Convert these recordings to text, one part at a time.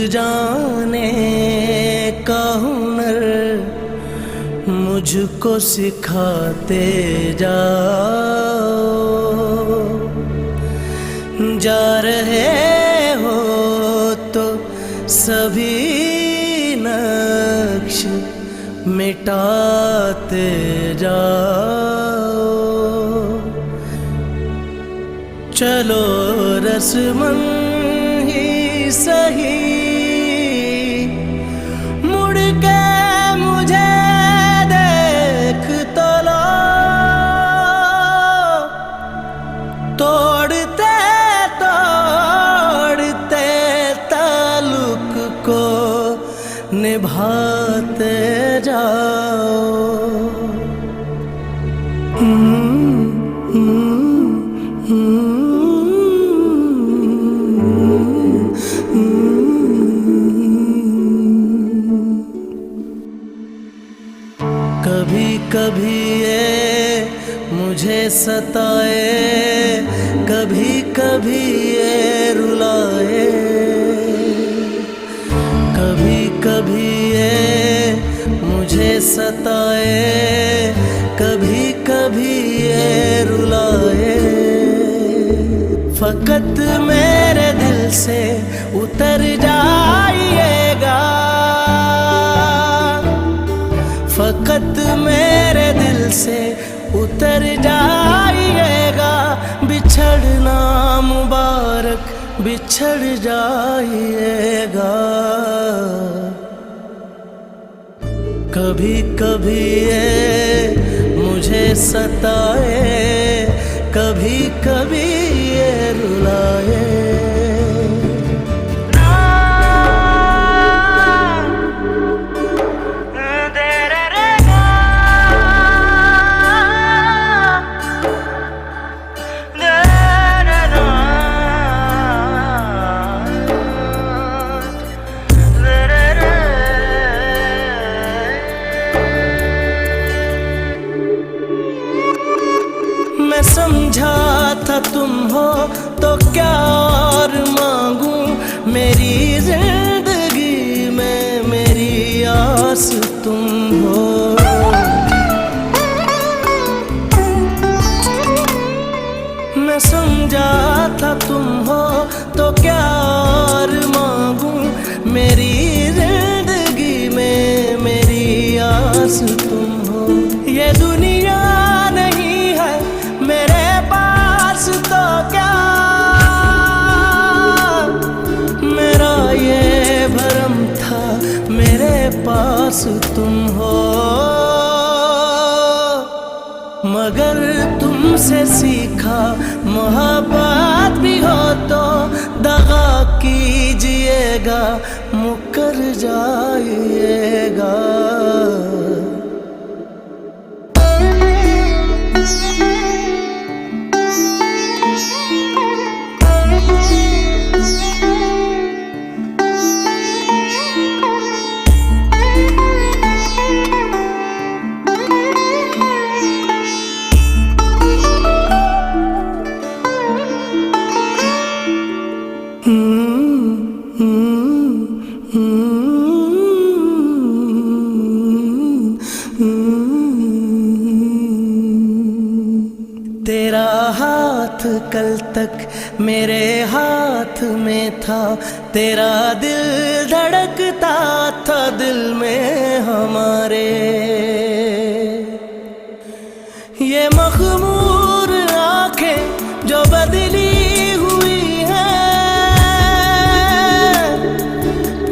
जाने का हुनर मुझको सिखाते जाओ। जा रहे हो तो सभी नक्श मिटाते जाओ। चलो रस्मन ही सही मुड़ के मुझे देख तो लो। तोड़ते तोड़ते ताल्लुक को निभाते जाओ। कभी कभी ये मुझे सताए, कभी कभी ये रुलाए। कभी कभी ये मुझे सताए, कभी कभी ये रुलाए। फकत मेरे दिल से उतर जाइएगा, फकत मेरे दिल से उतर जाइएगा। बिछड़ना मुबारक बिछड़ जाइएगा। कभी कभी ये मुझे सताए, कभी कभी ये रुलाए। मैं समझा था तुम हो तो क्या और मांगू। मेरी जिंदगी में मेरी आस तुम हो। मैं समझा था तुम हो तो क्या और मांगू। मेरी जिंदगी में मेरी आस तुम हो। ये दुनिया मेरे पास तो क्या मेरा ये भरम था, मेरे पास तुम हो। मगर तुमसे सीखा मोहब्बत भी हो तो दगा कीजिएगा, मुकर जाइएगा। तेरा हाथ कल तक मेरे हाथ में था। तेरा दिल धड़कता था दिल में हमारे। ये मखमूर आंखें जो बदली हुई हैं,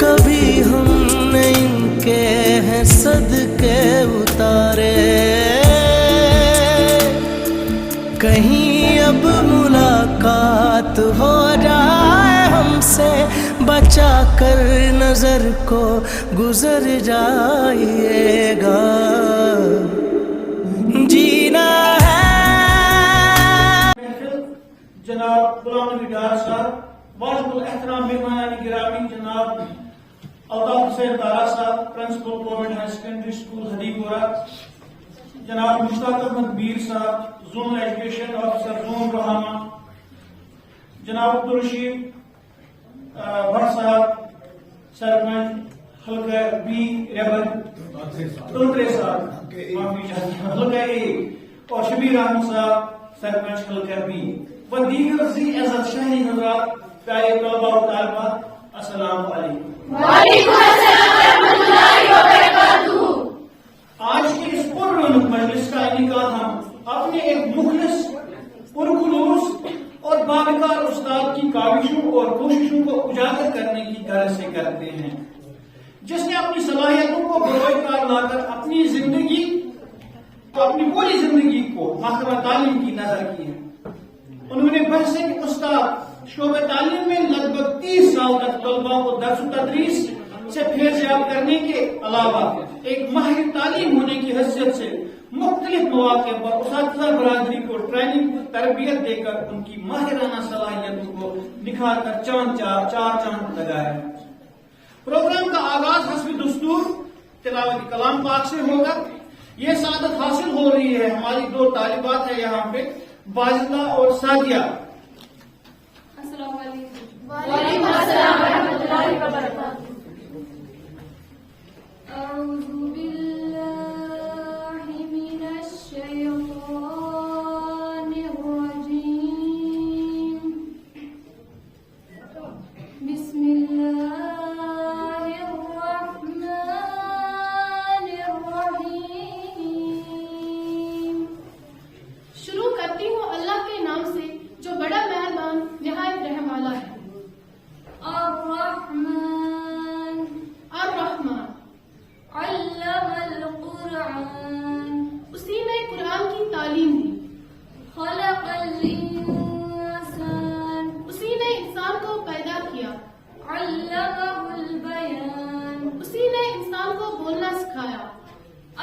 कभी हमने इनके हैं सदके उतारे। कहीं अब मुलाकात हो जाए हमसे, बचा कर नजर को गुजर जाइएगा। जीना है जनाब गुलाम नबी डार साहब, वाजिबुल एहतराम मेहमान गिरामी जनाब अल्ताफ हुसैन तारा साहब, principal government high secondary school Hadipura, जनाब मुश्ताक अहमद मीर साहब, zonal education officer zone Rohana, जनाब अब्दुल रशीद भट्ट साहब, सरपंच हल्का बी रेबन तोतरे साहब माफी चाहते हैं हल्का ए और शबीर अहमद साहब सरपंच हल्का बी व दीगर जी एज़त शहरी हज़रात प्यारे तलबा व तालिबात अस्सलाम वालेकुम। वालेकुम अस्सलाम व रहमतुल्लाहि व बरकातुहू। आज के इस पुररौनक मजलिस का इनेकाद हम अपने एक मुखलिस पुरखुलूस और बावकार उस्ताद की काविशों और कोशिशों को उजागर करने की तरह से करते हैं, जिसने अपनी सलाहियतों को बरोए कार लाकर अपनी पूरी जिंदगी को महकमा तालीम की नजर की है। उन्होंने बहसे के उस्ताद शोबे तालीम में लगभग 30 साल तक तलबा को दर्स तदरीस से फैज़याब करने के अलावा एक माहिर तालीम होने की हैसियत से मुख्तलिफ मौके पर उस्ताद बरादरी को ट्रेनिंग तरबियत देकर उनकी माहिराना सलाहियतों को दिखाकर चार चांद लगाया। प्रोग्राम का आगाज हस्बे दस्तूर तिलावत कलाम पाक से होगा। ये सादत हासिल हो रही है हमारी 2 तालिबात है यहाँ पे, बाजिदा और सादिया। अस्सलाम वालेकुम। वालेकुम अस्सलाम व रहमतुल्लाहि व बरकातुहू। अऊज़ु बिल्लाहि मिनश शैतानिर रजीम। बिस्मिल्लाहिर रहमानिर रहीम। शुरू करती हूँ अल्लाह के नाम से जो बड़ा मेहरबान निहायत रहम वाला है। अर्रहमान अर्रहमान अल्लमल कुरआन उसी ने कुरान की तालीम दी। खलक़ल इंसान उसी ने इंसान को पैदा किया। अल्लमहुल बयान उसी ने इंसान को बोलना सिखाया।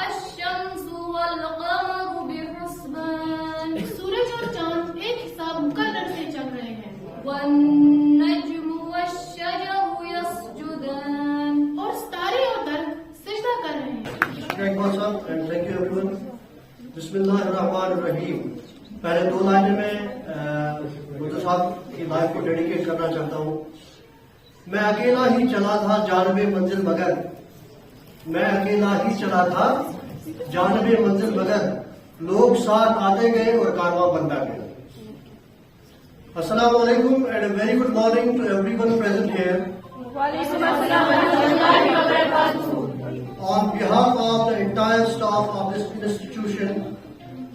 अश-शम्सु वल क़मरु बिहुस्बान सूरज और चांद एक हिसाब मुकर्रर से चल रहे हैं। वन-नज्मु वश-शजरु यस्जुदान और सितारे और दरख्त सिजदा कर रहे हैं। Thank you and thank you everyone. बिस्मिल्लाहिर्रहमानिर्रहीम। पहले 2 लाइनें में मुझे साहब की लाइफ को डेडिकेट करना चाहता हूँ। मैं अकेला ही चला था जानबे मंजिल मगर, मैं अकेला ही चला था जानबे मंजिल मगर, लोग साथ आते गए और कारवां बनता गया। Assalamu alaikum and a very good morning to everyone present here. वालेकुम अस्सलाम व रहमतुल्लाहि व बरकातुहू। On behalf of the entire staff of this institution,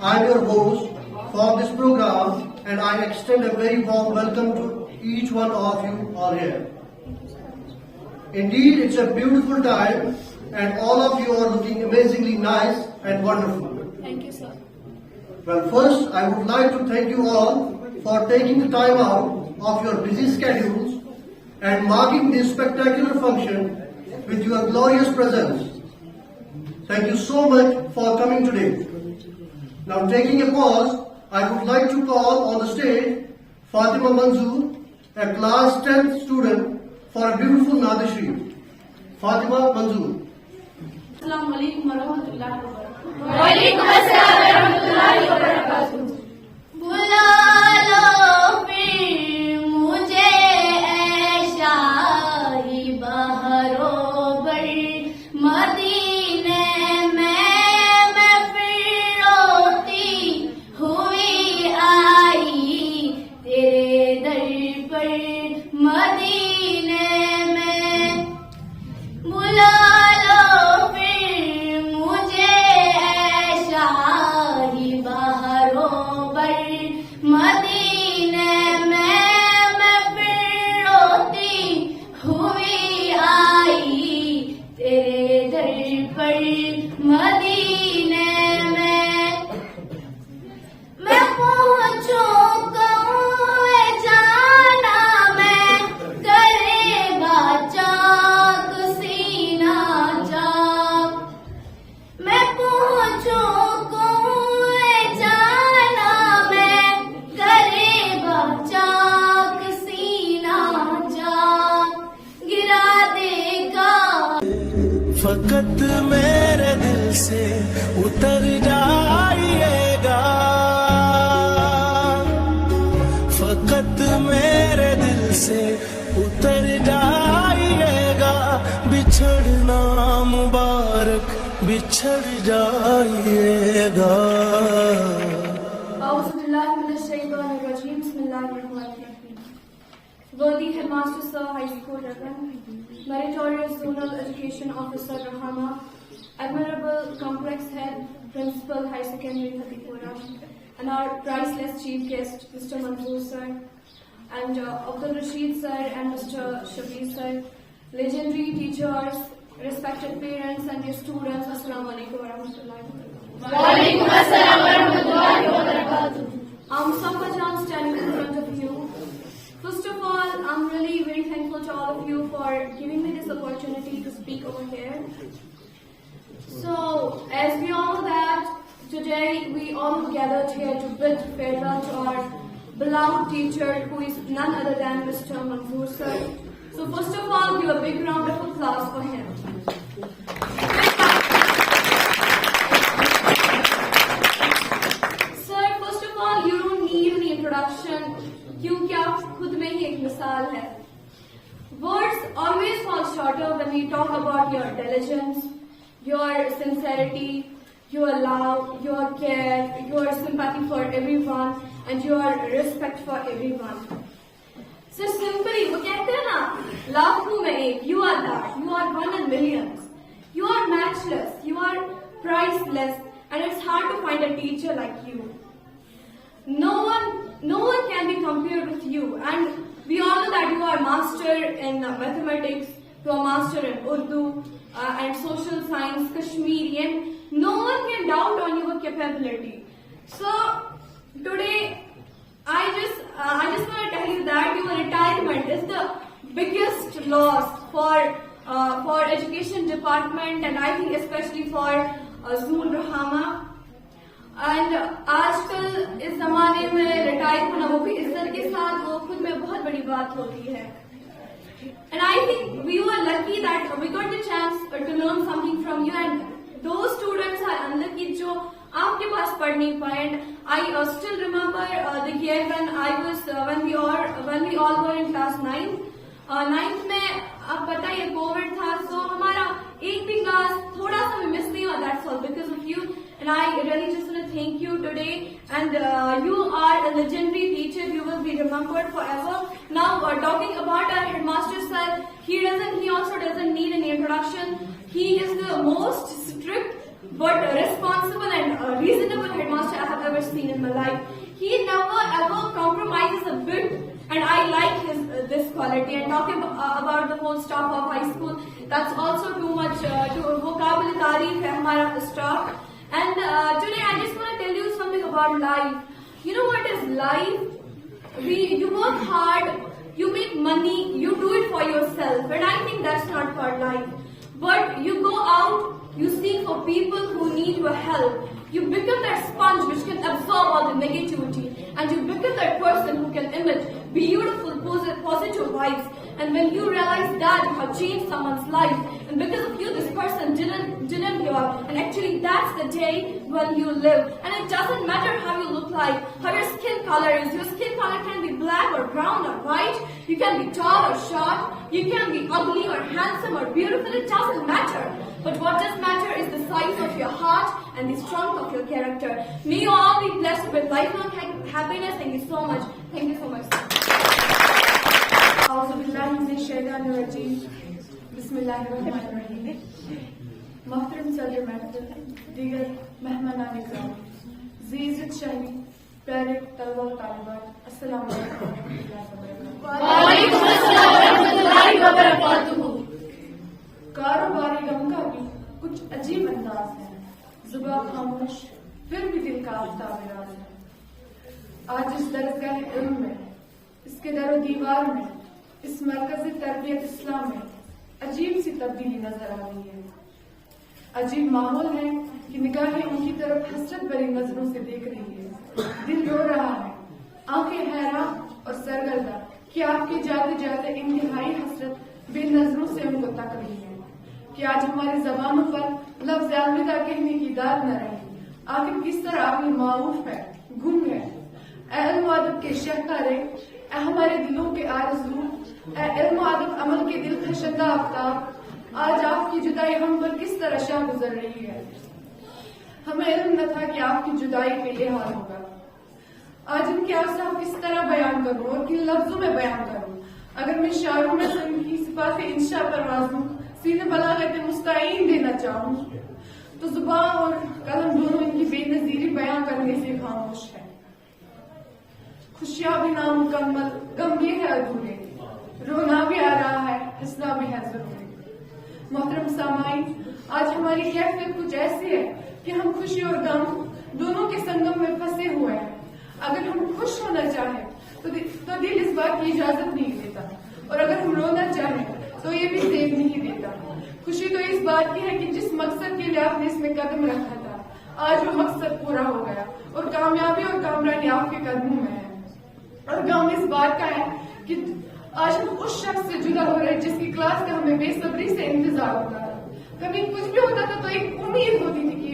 I am your host for this program and I extend a very warm welcome to each one of you all here. Indeed, it's a beautiful time and all of you are looking amazingly nice and wonderful. Thank you, sir. Well, first, I would like to thank you all for taking the time out of your busy schedules and marking this spectacular function with your glorious presence. Thank you so much for coming today. Now, taking a pause, I would like to call on the stage Fatima Manzoor, a class 10th student, for a beautiful Naat Sharif. Fatima Manzoor. अस्सलाम वालेकुम व रहमतुल्लाहि व बरकातुहू। वालेकुम अस्सलाम व रहमतुल्लाहि व बरकातुहू। बुला लो फिर मुझे ऐ शाही बहरो बर मदीने में मैं फिर रोती हुई आई तेरे दर पर मदीने में। बुला लो फिर मुझे ऐ शाही बहरो बर मदीने में मैं फिर रोती हुई आई तेरे दर पर मदीने में। मैं पहुंचूं कहूँ जाना मैं करे बाचाक सीना चाक। मैं पहुंचूं कहूँ जाना मैं करे बाचाक सीना चाक। गिरा देगा फकत मेरे दिल से उतर जाइएगा, फकत मेरे दिल से उतर जाइएगा। बिछड़ना मुबारक बिछड़ जाइएगा। Worthy Headmaster Sir, High School Reverend, Meritorious Zonal Education Officer Rahama, Admirable Complex Head Principal High Secondary Khatipura, and our priceless Chief Guest Mr. Manzoor Sir, and Abdul Rashid Sir and Mr. Shabir Sir, legendary teachers, respected parents and your students, Assalamu alaikum wa rahmatullahi wa barakatuh. Wa alaikum assalam wa rahmatullahi wa barakatuh. I'm Safa Jan standing in front of you. First of all, I'm really very thankful to all of you for giving me this opportunity to speak over here. So, as we all know that today we all gathered here to bid farewell to our beloved teacher who is none other than Mr. Manzoor Sir. So first of all, give a big round of applause for him. Sir, first of all, you don't need any introduction क्योंकि आप खुद में ही एक मिसाल है. Words always fall shorter when we talk about your diligence, your sincerity, your love, your care, your sympathy for everyone, and your respect for everyone. So simply, वो कहते हैं ना, लाखों में एक, you are that, you are one in millions, you are matchless, you are priceless, and it's hard to find a teacher like you. No one can be compared with you, and we all know that you are master in mathematics, you are master in Urdu and social science, Kashmiri, and no one can doubt on your capability. So today, I just want to tell you that your retirement is the biggest loss for education department, and I think especially for Zool Rahama. And आजकल इस जमाने में retire होना वो भी इज्जत के साथ वो खुद में बहुत बड़ी बात होती है. And I think we were lucky that we got the chance to learn something from you, and those students are unlucky जो आपके पास पढ़ नहीं पाए. And I still remember the year when we all were in class 9. 9th में अब पता है Covid था, so हमारा एक भी क्लास थोड़ा सा भी मिस नहीं हुआ. That's all because of you. And I really just want to thank you today. And you are a legendary teacher. You will be remembered forever. Now, talking about our headmaster sir, he also doesn't need any introduction. He is the most strict but responsible and reasonable headmaster I have ever seen in my life. He never ever compromises a bit. And I like this quality. And talking about the whole staff of high school, that's also too much. वो काबिल तारीफ है हमारा staff. And today I just want to tell you something about life. You know what is life? You work hard, you make money, you do it for yourself. And I think that's not called life. But you go out, you seek for people who need your help. You become that sponge which can absorb all the negativity. And you become that person who can emit beautiful, positive vibes. And when you realize that you have changed someone's life, and because of you, this person didn't give up. And actually, that's the day when you live. And it doesn't matter how you look like, how your skin color is. Your skin color can be black or brown or white. You can be tall or short. You can be ugly or handsome or beautiful. It doesn't matter. But what does matter is the size of your heart and the strength of your character. May you all be blessed with lifelong happiness. Thank you so much. Thank you so much. मोहतरम सदर महफिल, दीगर मेहमानान इकराम, ज़ीज़त शाही, प्यारे तलबा व तालिबात, अस्सलाम वालेकुम रहमतुल्लाहि व बरकातुहू। कारोबारी गम का भी कुछ अजीब अंदाज है, जुबान खामोश फिर भी दिल का आफ्ताब राज है। आज इस दरगाह इल्म में, इसके दरो दीवार में, इस मरकज़ तरबियत इस्लाम में अजीब सी तब्दीली नजर आ रही है। अजीब माहौल है कि निगाहें उनकी तरफ हसरत भरी नजरों से देख रही है। दिल रो रहा है, आंखें हैरान और सरगर्दा कि आपके जाते जाते इंतहाई हसरत बेनजरों से उनको तक रही है कि आज हमारी जबानों पर लफ्ज़ अलविदा कहने की दाद न रही। आखिर किस तरह आपने मारूफ है, गुम है। इल्म अदब के शहकारे, हमारे दिलों के आरज़ू, इल्म अदब अमल के दिल खशंदा आफ्ताब, आज आप आपकी जुदाई हम पर किस तरह शाह गुजर रही है। हमें इल्म न था कि आपकी जुदाई पे ये हाल होगा। आज इनके अवसाफ किस तरह बयान करूं और किन लफ्जों में बयान करूं। अगर मैं शायरों में से इनकी सिफात इंशा परवाज़ों सीने बलागत मुस्तईन देना चाहूं तो जुबान और कलम दोनों इनकी बेनजीरी बयान करने से खामोश है। खुशियां भी नामुकम्मल, गम भी है अधूरे, रोना भी आ रहा है, हंसना भी है जरूरी। मोहतरम सामाईन, आज हमारी कैफियत कुछ ऐसी है कि हम खुशी और गम दोनों के संगम में फंसे हुए हैं। अगर हम खुश होना चाहें तो दिल इस बात की इजाजत नहीं देता, और अगर हम रोना चाहें तो ये भी देख नहीं देता। खुशी तो इस बात की है कि जिस मकसद के लिए आपने इसमें कदम रखा था आज वो मकसद पूरा हो गया और कामयाबी और कामरानी आपके कदमों में है। और गम इस बात का है कि आज हम उस शख्स से जुदा हो रहे हैं जिसकी क्लास का हमें बेसब्री से इंतजार होता था। कभी कुछ भी होता था तो एक उम्मीद होती थी कि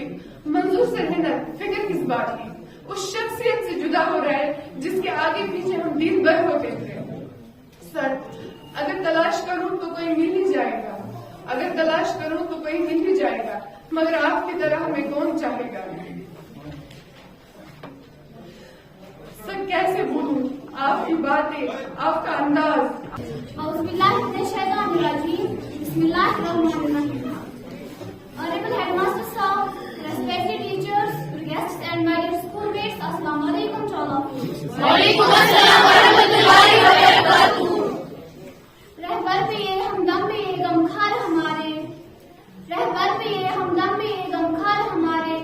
मंजूर से रहना, फिक्र किस बात की। उस शख्सियत से जुदा हो रहा है जिसके आगे पीछे हम दिन भर होते थे। सर, अगर तलाश करूं तो कोई मिल ही जाएगा, अगर तलाश करूं तो कोई मिल ही जाएगा, मगर आपकी तरह हमें कौन चाहेगा। सर, कैसे भूलूं आपकी बातें, आपका अंदाज। Honorable Headmaster Sir, respected teachers, guests and my dear schoolmates, Assalamu alaikum to all of you. Walaikum assalam wa rahmatullahi wa barakatuh. रहबर पे ये हमदम में ये गमखार हमारे, रहबर पे ये हमदम में ये गमखार हमारे,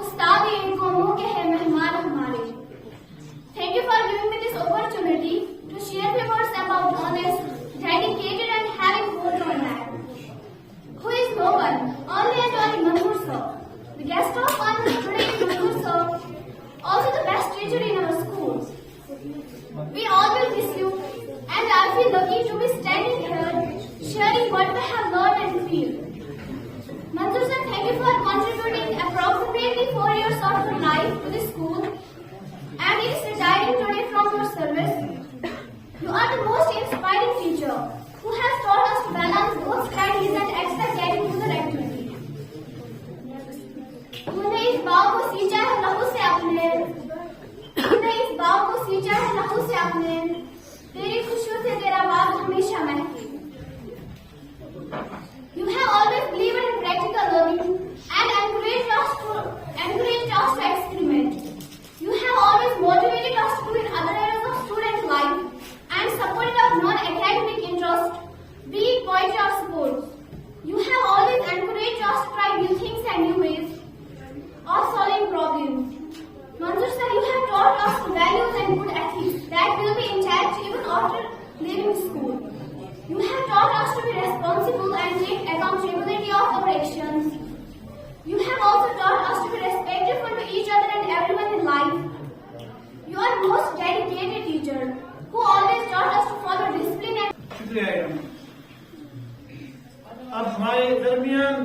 उस्ताद ये कौमों के हैं मेहमान हमारे। Thank you for giving me this opportunity to share my words about honest, dedicated and having hold on man, who is no one, only and only Manzoor sir, the guest of honor today is Manzoor sir, also the best teacher in our schools. We all will miss you, and I feel lucky to be standing here, sharing what I have learned and feel. Manzoor sir, thank you for contributing approximately 4 years of your life to the school, and it is retiring today from your service. You are the most inspiring teacher who has taught us to balance both studies and extracurricular activities. तूने इस बाग को सींचा है लहू से अपने, तूने इस बाग को सींचा है लहू से अपने, तेरी खुशियों से तेरा बाग हमेशा महके। You have always believed in practical learning and encouraged us to experiment. You have always motivated us to do in other areas of student life and supported our non-academic interests, be it poetry or sports. You have always encouraged us to try new things and new ways of solving problems. Manzoor sir, you have taught us values and good ethics that will be intact even after leaving school. You have taught us to be responsible and take accountability of our actions. You have also taught us to be respectful to each other and everyone in life. You are the most dedicated teacher who always taught us to follow discipline and शुक्रिया। अब हमारे दरमियान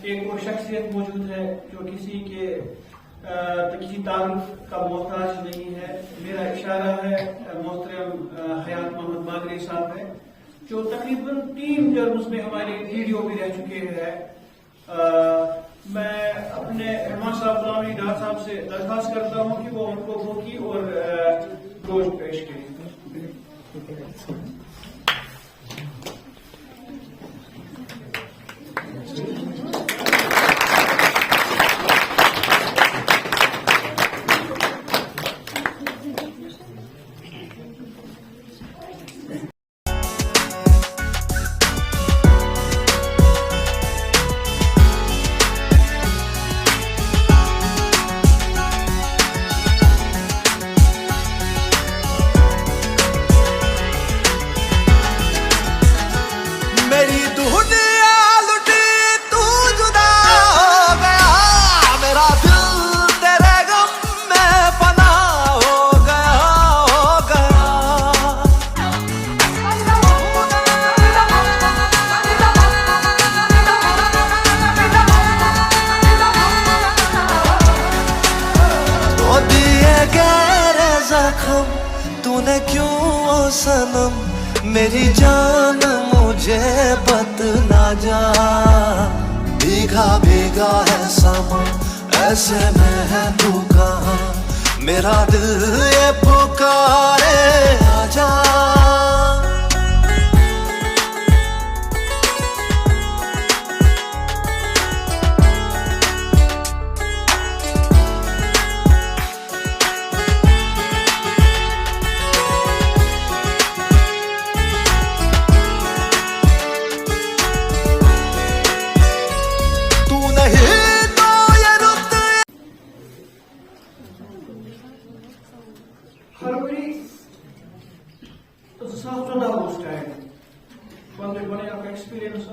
एक वो शख्सियत मौजूद है जो किसी तारुफ का मोहताज नहीं है। मेरा इशारा है मोहतरम हयात मोहम्मद मागरी साहब है, जो तकरीबन 3 टर्म्स में हमारे वीडियो भी रह चुके हैं। मैं अपने रहमान साहब गुलाम डार साहब से दरख्वास्त करता हूँ कि वो उनको भूखी और गोश्त पेश करें। तूने क्यों ओ सनम मेरी जान मुझे मुझे बतला जा, भीगा भीगा है समा, ऐसे में है तू कहाँ, मेरा दिल ये पुकारे आजा। फरवरी 2014 स्टार्ट बन एक्सपीरियंस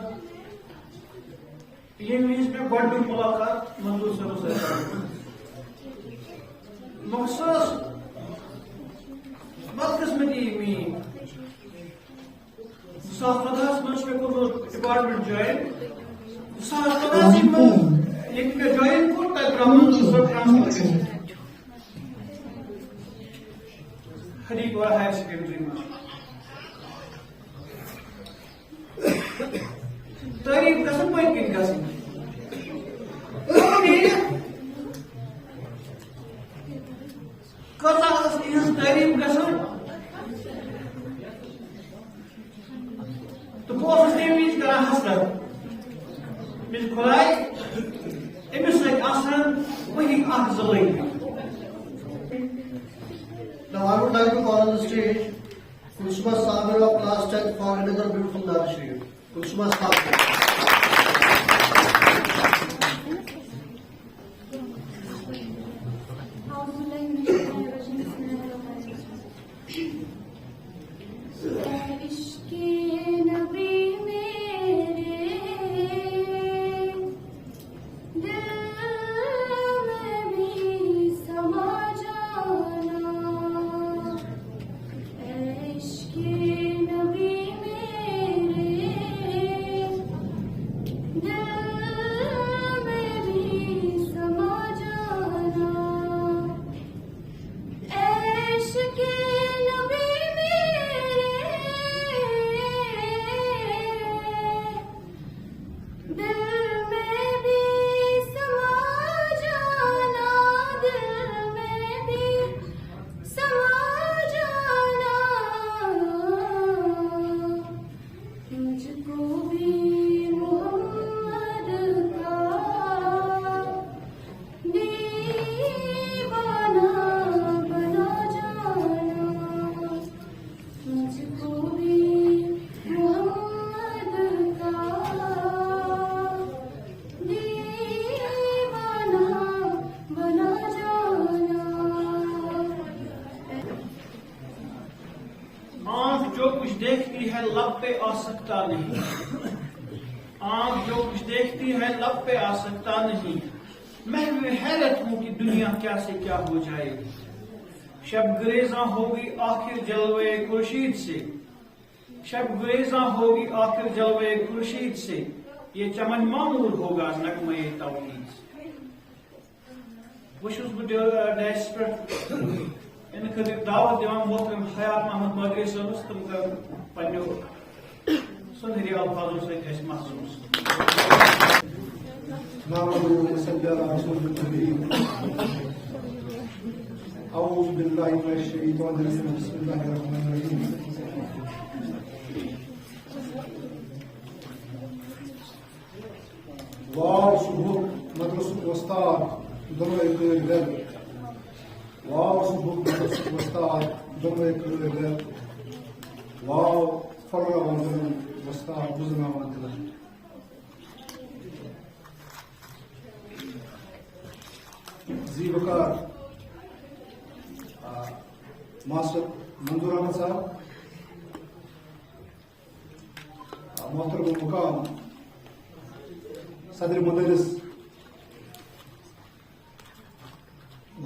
ये में गोल्ड मुलाकात मंजूर साहब मखसूस बदकिस्मती मी 2014 में डिपार्टमेंट ज्वाइन 2014 में ज्वाइन को ट्रांसफर हरिद्वार हायर सेकेंडरी में तारीफ गसन पे किन गसन कसा इस तारीफ गसन तो बहुत से बीच करा हसर बिल खुलाई इमिस लाइक आसान वही आख जलाई। Now I would like to call on the stage Kulsuma Sabir of class 10 for another beautiful Dar Sharif. Kulsuma Sabir. जो कुछ देखती है लब पे आ सकता नहीं, आंख जो कुछ देखती है लब पे आ सकता नहीं, मैं हैरत हूं कि दुनिया क्या से क्या हो जाएगी। शब गुरेजा होगी आखिर जलवे खुर्शीद से, शब गुरेजा होगी आखिर जलवे खुर्शीद से, ये चमन मामूर होगा नगमे तौहीद से। वुशुस बह डैश पे इन खतर दावत दिवान मोहतरम हयात मोहम्मद मदरी साहब तुम कर पन्नो सुनहरी अल्फाजों से महसूस। أعوذ بالله من الشيطان الرجيم بسم الله الرحمن الرحيم واو صبح مدرسة وسطى ضمن الكلاب واو صبح مدرسة وسطى ضمن الكلاب واو فرع ضمن وسطى بزنا وانتلا जी बकार मास्टर मंजूर अहमद साहब, मोहतरम मुकाम सदर मदरस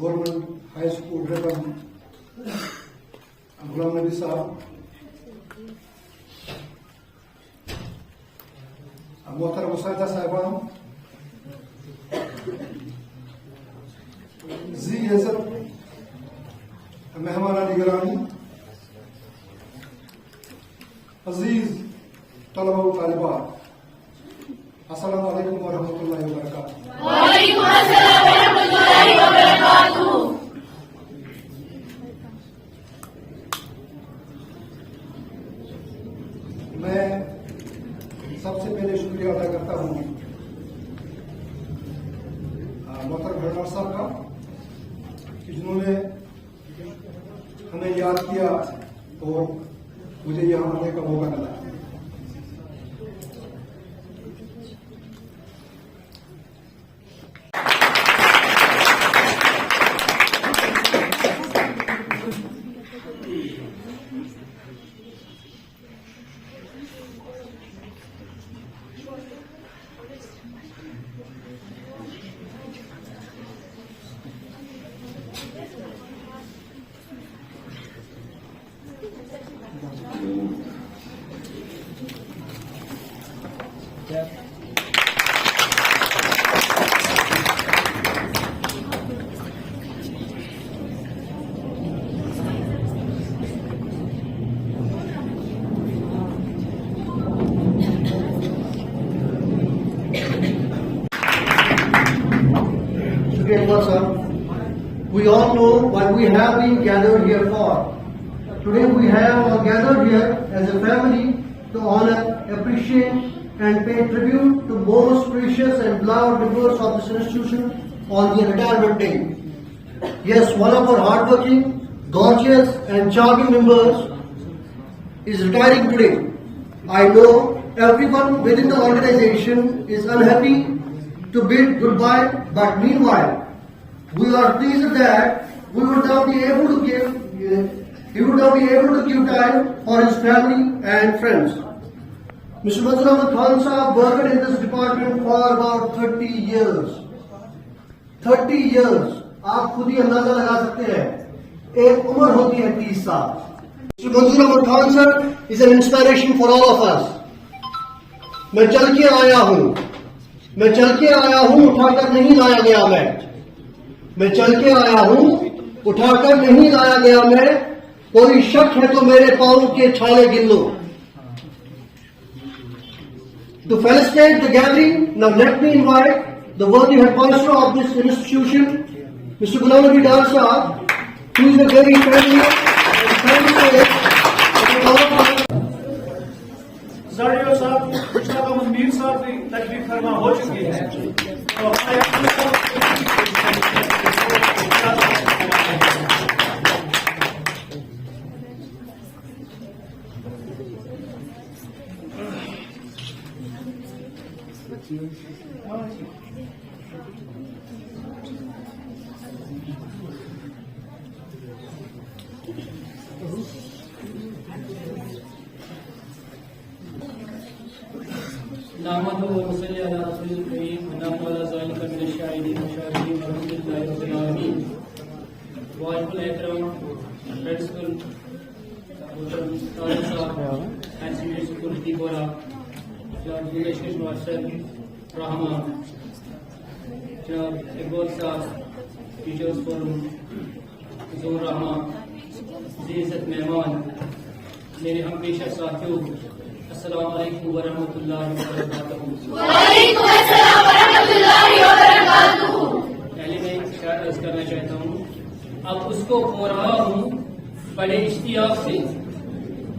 government high school Reban Ghulam Nabi साहब, मोहतरम मुसादा साहिबान, जी इज्जत मेहमान निगरानी, अजीज तलबा व तालिबात, अस्सलाम वालेकुम व रहमतुल्लाहि व बरकातुहू। वालेकुम अस्सलाम व रहमतुल्लाहि व बरकातुहू। मैं सबसे पहले शुक्रिया अदा करता हूँ मोहतरम हेडमास्टर साहब का, कि जिन्होंने हमें याद किया और मुझे यहाँ आने का मौका मिला। We all know what we have been gathered here for. Today we have gathered here as a family to honor, appreciate and pay tribute to most precious and beloved members of this institution on their retirement day. Yes, one of our hardworking, gorgeous and charming members is retiring today. I know everyone within the organization is unhappy to bid goodbye, but meanwhile, we are pleased that he would now be able to give time for his family and friends. Mr. Manzoor Ahmad Khan Sahab worked in this department for about 30 years. 30 years, आप खुद ही अंदाजा लगा सकते हैं, एक उम्र होती है 30 साल. Mr. Manzoor Ahmad Khan sir is an inspiration for all of us. मैं चल के आया हूँ, उठाकर नहीं लाया गया मैं चल के आया हूँ, उठाकर नहीं लाया गया मैं, कोई शक है तो मेरे पाँव के छाले गिन लो. To felicitate the gathering, now let me invite the worthy headmaster of this institution, Mr. Ghulam Nabi Dar Sahab, who is a very friendly and friendly जाड़ियों साहब, मुश्ताक अहमद मीर साहब की तकलीफ फरमा हो चुकी है। टीचर्स फोरम, जोर रहमान, इज्जत मेहमान, मेरे हम पेशा साथियों, अस्सलाम वालेकुम व रहमतुल्लाहि व बरकातुहू। वालेकुम अस्सलाम व रहमतुल्लाहि व बरकातुहू। पहले मैं एक शायर अर्ज करना चाहता हूँ, अब उसको खो रहा हूँ बड़े इश्तियाक से,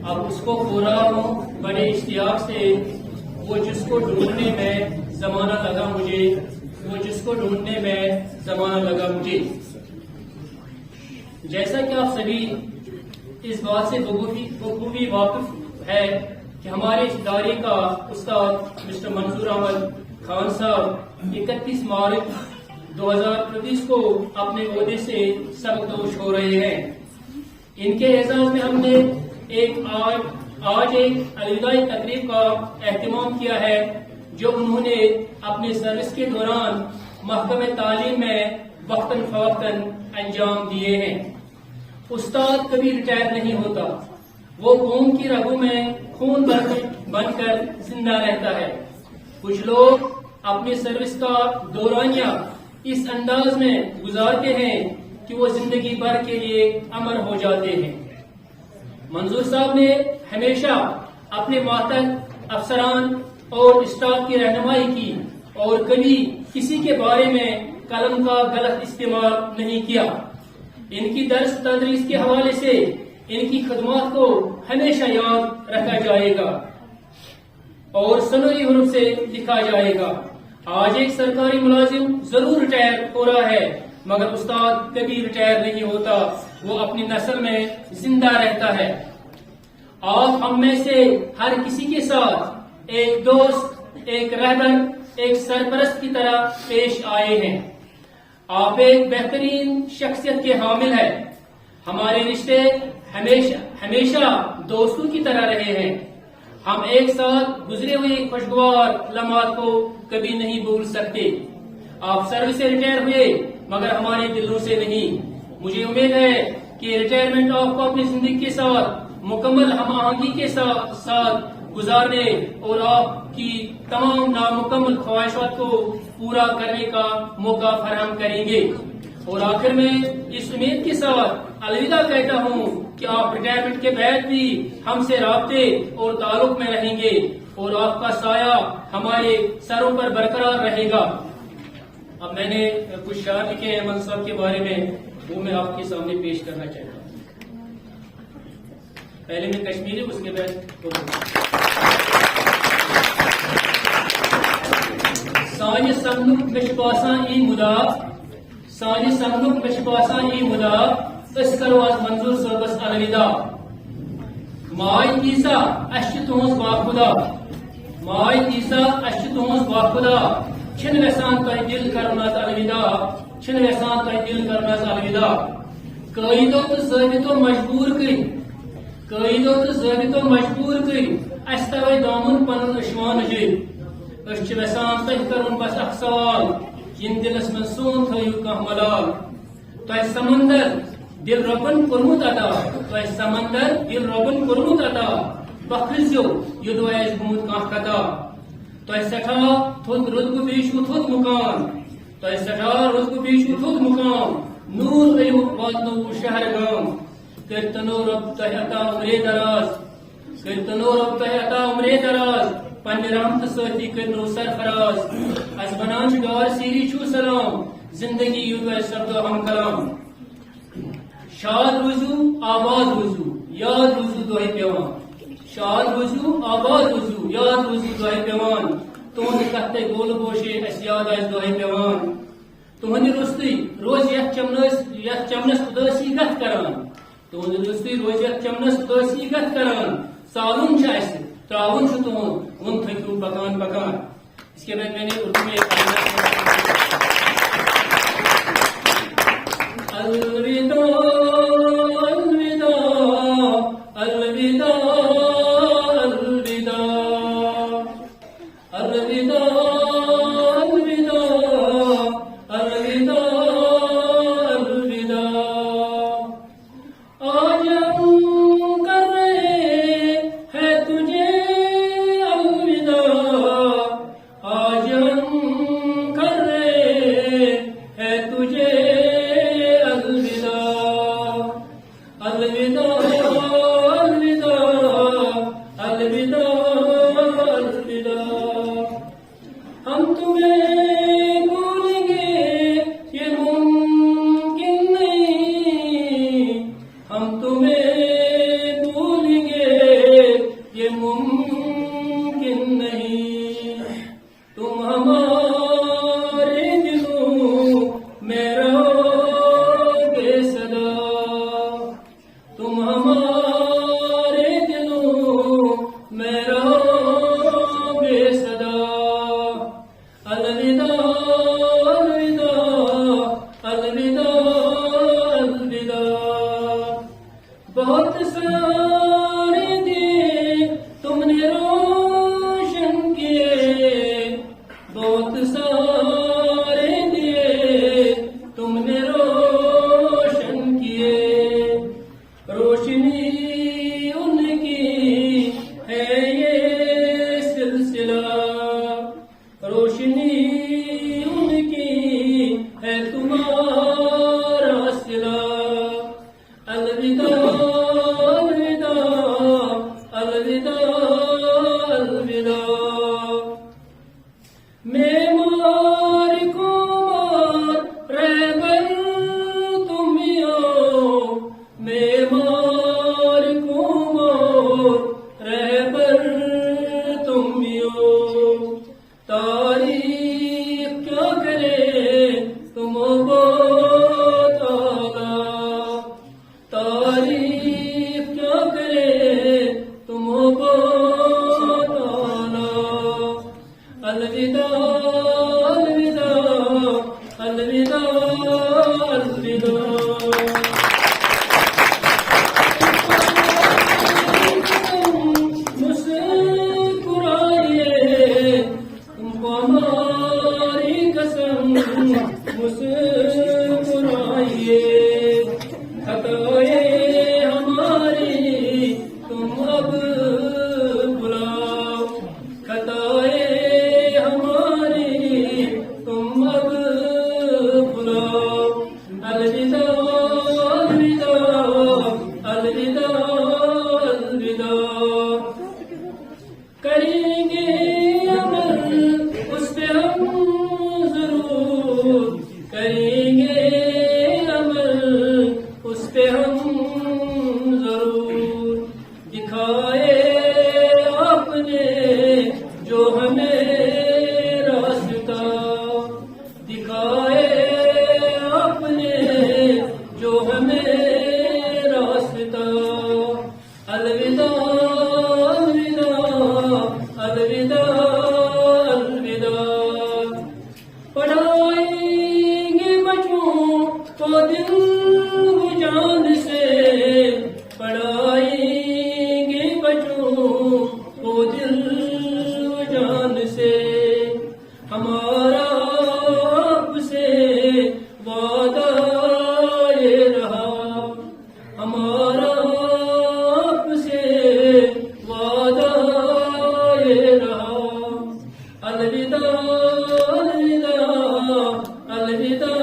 अब उसको खो रहा हूँ बड़े इश्तियाक से, वो जिसको ढूंढने में जमाना लगा मुझे, वो जिसको ढूंढने में जमाना लगा मुझे। जैसा कि आप सभी इस बात से बखूबी वाकिफ है कि हमारे इस इदारे का उस्ताद मिस्टर मंजूर अहमद खान साहब 31 मार्च 2023 को अपने ओहदे से सबकदोश हो रहे हैं। इनके एजाज में हमने आज एक अलविदाई तकरीब का एहतमाम किया है, जो उन्होंने अपने सर्विस के दौरान महकमे तालीम में वक्तन फवक्तन अंजाम दिए हैं। उस्ताद कभी रिटायर नहीं होता, वो कौम की रगों में खून बनकर जिंदा रहता है। कुछ लोग अपनी सर्विस का दौरानिया इस अंदाज में गुजारते हैं कि वो जिंदगी भर के लिए अमर हो जाते हैं। मंजूर साहब ने हमेशा अपने अफसरान और स्टाफ की रहनुमाई की और कभी किसी के बारे में कलम का गलत इस्तेमाल नहीं किया। इनकी दर्स तदरीस के हवाले से इनकी खदमात को हमेशा याद रखा जाएगा और सनोई हुरूफ से लिखा जाएगा। आज एक सरकारी मुलाजिम जरूर रिटायर हो रहा है, मगर उस्ताद कभी रिटायर नहीं होता, वो अपनी नस्ल में जिंदा रहता है। आप हम में से हर किसी के साथ एक दोस्त, एक रहबर, एक सरपरस्त की तरह पेश आए हैं। आप एक बेहतरीन शख्सियत के हामिल हैं। हमारे रिश्ते हमेशा दोस्तों की तरह रहे हैं। हम एक साथ गुजरे हुए खुशगवार लम्हात को कभी नहीं भूल सकते। आप सर्विस से रिटायर हुए, मगर हमारे दिलों से नहीं। मुझे उम्मीद है कि रिटायरमेंट आपको अपनी जिंदगी के साथ मुकम्मल हम-आहंगी के साथ गुजारने और आपकी तमाम नामुकम्मल ख्वाहिशात को पूरा करने का मौका फराहम करेंगे। और आखिर में इस उम्मीद के साथ अलविदा कहता हूँ कि आप रिटायरमेंट के बाद भी हमसे राब्ते और ताल्लुक में रहेंगे और आपका साया हमारे सरों पर बरकरार रहेगा। अब मैंने कुछ शायर लिखे हैं अमन साहब के बारे में, वो मैं आपके सामने पेश करना चाहता हूँ। पहले मैं कश्मीरी, उसके बाद सानी सन्नुक बेशबासा ई मुदा, सानी सन्नुक बेशबासा ई मुदा, इस करवाज मंजूर सरबस अलविदा। माय तीसा अश्य तुहस बाखुदा, माय तीसा अश्य तुहस बाखुदा, छिन वेसान तय दिल करनास अलविदा, छिन वेसान तय दिल करनास अलविदा। कईदो तो ज़ाबितो मजबूर करी, कईदो तो ज़ाबितो मजबूर करी, अस तवे दामन पनुन अशवान जे। अस वेसान तह करुन बस अख सवाल, इन दिलस में सोन थयु कह मलाल। तह समंदर दिल रबन कोरमुत अदा, तह समंदर दिल रबन कोरमुत अदा, बखरिजो युद वैस गुमुत कह कदा। तह सठा थोद रुदगु बीशु थोद मुकान, तह सठा रुदगु बीशु थोद मुकान, नूर अयु वादनु शहर गाम। कीर्तनो रब तह अता उमरे दराज, कीर्तनो रब तह अता उमरे दराज, पन्ने रहमत सती करनो सरफराज। अस बनान गार सीरी छू सलाम, जिंदगी युद्ध शब्द हम कलाम। शाद रुजू आबाद रुजू, याद रुजू दोहे पेवान। शाद रुजू आबाद रुजू, याद रुजू दोहे पेवान। तुहंद कत्ते गोल गोशे अस याद आस दोहे पेवान। तुहंद रुस्ती रोज यथ चमनस उदासी गत करान, तुहंद रुस्ती रोज यथ चमनस उदासी गत करान। सालुन छ अस त्रावन छ तुहंद, उन थक्यू पकान पकान। इसके बाद मैंने उर्दू में अलविदा अलविदा अलविदा अलविदा अलविदा अलविदा अलविदा अलविदा। आज हम कर रहे हैं तुझे अलविदा, आज हम कर रहे हैं तुझे अलविदा। अलविदा अलविदा अलविदा अलविदा। हम तुम्हें भूलेंगे ये मुमकिन नहीं, हम तुम्हें भूलेंगे ये मुमकिन नहीं। तुम हमारे दिलों में रहोगे सदा, तुम हमारे दिलों में रहोगे सदा। अलविदा करेंगे अमल उस पे हम जरूर, करेंगे अमल उस पे हम जरूर। दिखाए आपने जो हमें रास्ता, दिखाए आपने जो हमें रास्ता। अलविदा अलविदा अलविदा अलविदा। पढ़ाएंगे बच्चों को दिल व जान से, पढ़ाएंगे बच्चों को दिल व जान से। हमारा आपसे वादा ये रहा, हमारा आपसे वादा ये रहा। अलविदा अलविदा अलविदा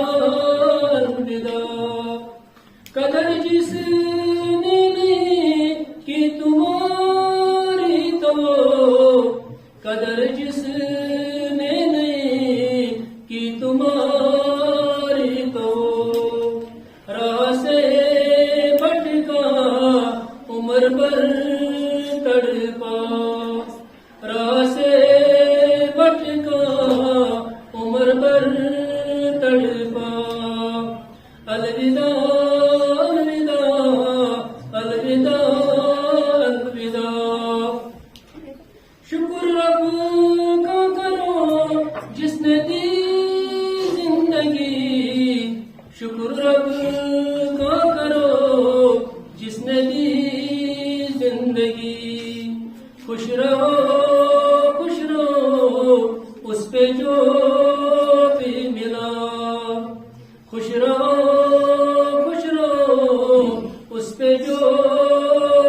अलविदा। कदर जिसने नहीं की तुम्हारी तो, कदर जिसने नहीं की तुम्हारी तो। राह से भटका उम्र भर तड़पा, राह से भटका उम्र भर तड़पा। अलविदा अलविदा अलविदा अलविदा। शुक्र रब का करो जिसने दी जिंदगी, शुक्र रब का करो जिसने दी जिंदगी। खुश रहो उस पे जो भी मिला, खुश रहो उस पे जो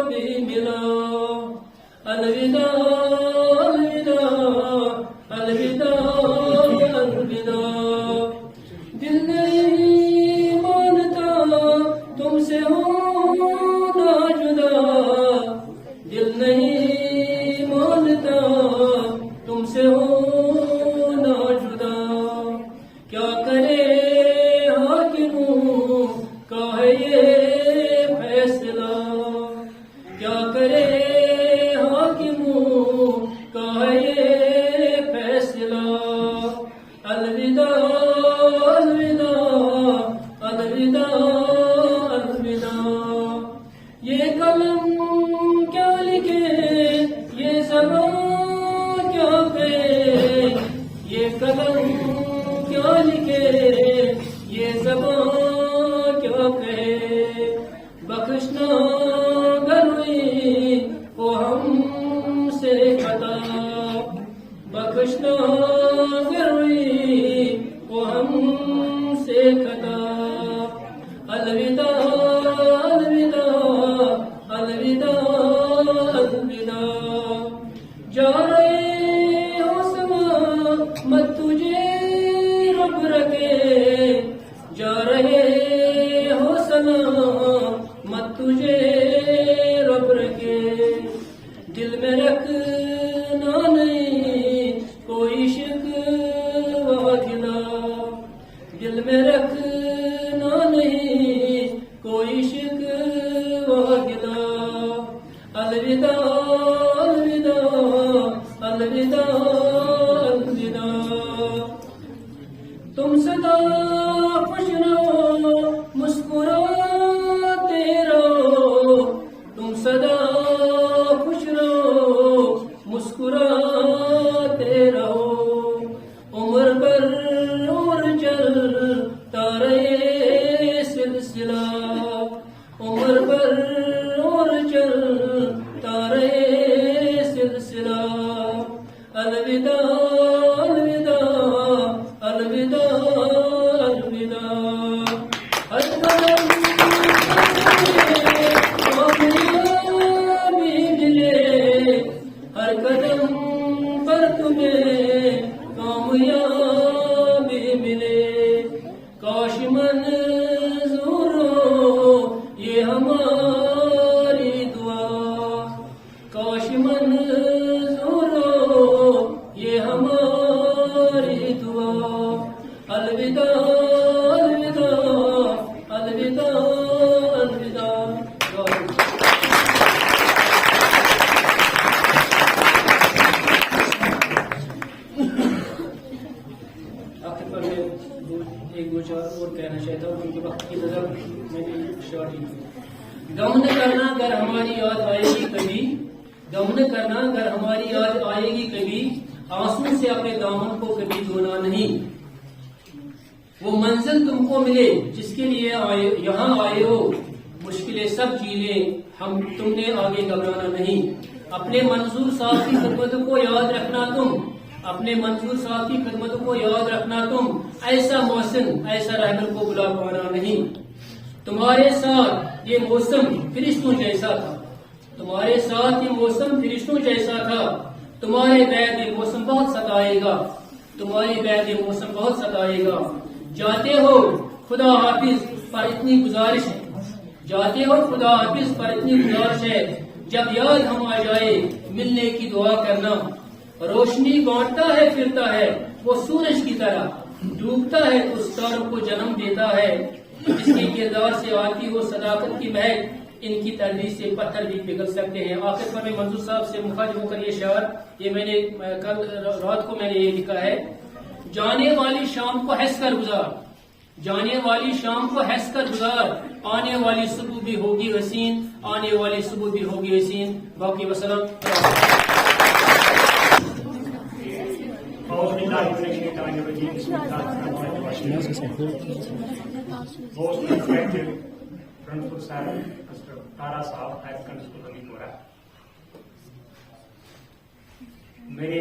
भी मिला। अलविदा अलविदा अलविदा अलविदा। दिल नहीं मानता तुमसे होना जुदा, दिल नहीं मानता तुमसे होना जुदा। क्या करे हाकिमों का है ये फैसला, क्या करे हाकिमों का है ये फैसला। अलविदा अलविदा अलविदा अलविदा। ये कलम क्या लिखे, ये ज़बान क्या कहे, ये कलम क्या लिखे, ये ज़बान क्या कहे। बख्शना अगर हुई वो हमसे खता, बख्शना अगर हुई वो हमसे खता। अलविदा अलविदा अलविदा अलविदा। जा रहे हो समा मत तुझे रब रखे, जा रहे हो सना मत तुझे रब रखे। दिल में रखना नहीं कोई शिकवा गिला, दिल में रखना नहीं कोई शिकवा गिला। अलविदा अलविदा अलविदा अलविदा। तुम सदा खुश रहो मुस्कुराते रहो, तुम सदा खुश रहो मुस्कुराते रहो। उम्र भर और चलता रहे सिलसिला, उम्र भर और चलता रहे सिलसिला। अलविदा अलविदा अलविदा अलविदा। हर कदम कामयाबी मिले, हर कदम पर तुम्हें कामयाबी मिले। काश मंजूर हो ये हमारी दुआ, काश मंजूर खुद कहना चाहता हूँ क्योंकि वक्त की नजर मैंने शॉर्ट ही गम न करना अगर हमारी याद आएगी कभी, गम न करना अगर हमारी याद आएगी कभी, आंसू से अपने दामन को कभी धोना नहीं। वो मंजिल तुमको मिले जिसके लिए यहाँ आए हो, मुश्किलें सब झीले हम तुमने आगे घबराना नहीं। अपने मंजूर साहब की खिदमतों को याद रखना तुम, अपने मंजूर साहब की खिदमतों को याद रखना तुम, ऐसा मौसम ऐसा रहबर को बुला पाना नहीं। तुम्हारे साथ ये मौसम फरिश्तों जैसा था, तुम्हारे साथ ये मौसम फरिश्तों जैसा था, तुम्हारे बैद ये मौसम बहुत सताएगा, तुम्हारे बैद ये मौसम बहुत सताएगा। जाते हो खुदा हाफिज पर इतनी गुजारिश है, जाते हो खुदा हाफिज पर इतनी गुजारिश है, जब याद हम आ जाए मिलने की दुआ करना। रोशनी बांटता है फिरता है वो सूरज की तरह, डूबता है तो सितारों को जन्म देता है। इसके किरदार से आती हो सदाकत की महक, इनकी तदरीस से पत्थर भी पिघल सकते हैं। आखिर पर मैं मंजूर साहब से मुखातिब होकर ये शायर, ये मैंने कल रात को मैंने ये लिखा है। जाने वाली शाम को हंस कर गुजार, जाने वाली शाम को हंस कर गुजार, आने वाली सुबह भी होगी हसीन, आने वाली सुबह भी होगी हसीन। बाकी वसलाम। Most respected Principal Sir, Mr. Tara Saab, High Secondary School हबीबपुरा, मेरे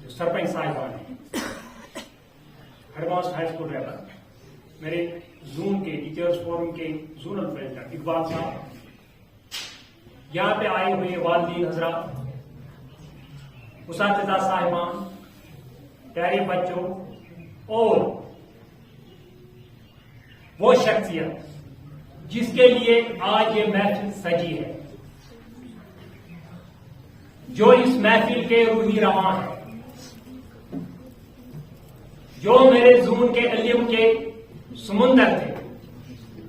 जो सरपंच साहिबान हैं, हेडमास्टर हाई स्कूल रहबर, मेरे जून के टीचर्स फोरम के जोनल प्रेसिडेंट इकबाल साहब, यहाँ पे आए हुए वालिदीन हजरात, उसातिज़ा साहिबान, प्यारे बच्चों और वो शख्सियत जिसके लिए आज ये महफिल सजी है, जो इस महफिल के रूही रवां है, जो मेरे जून के इल्म के समुंदर थे।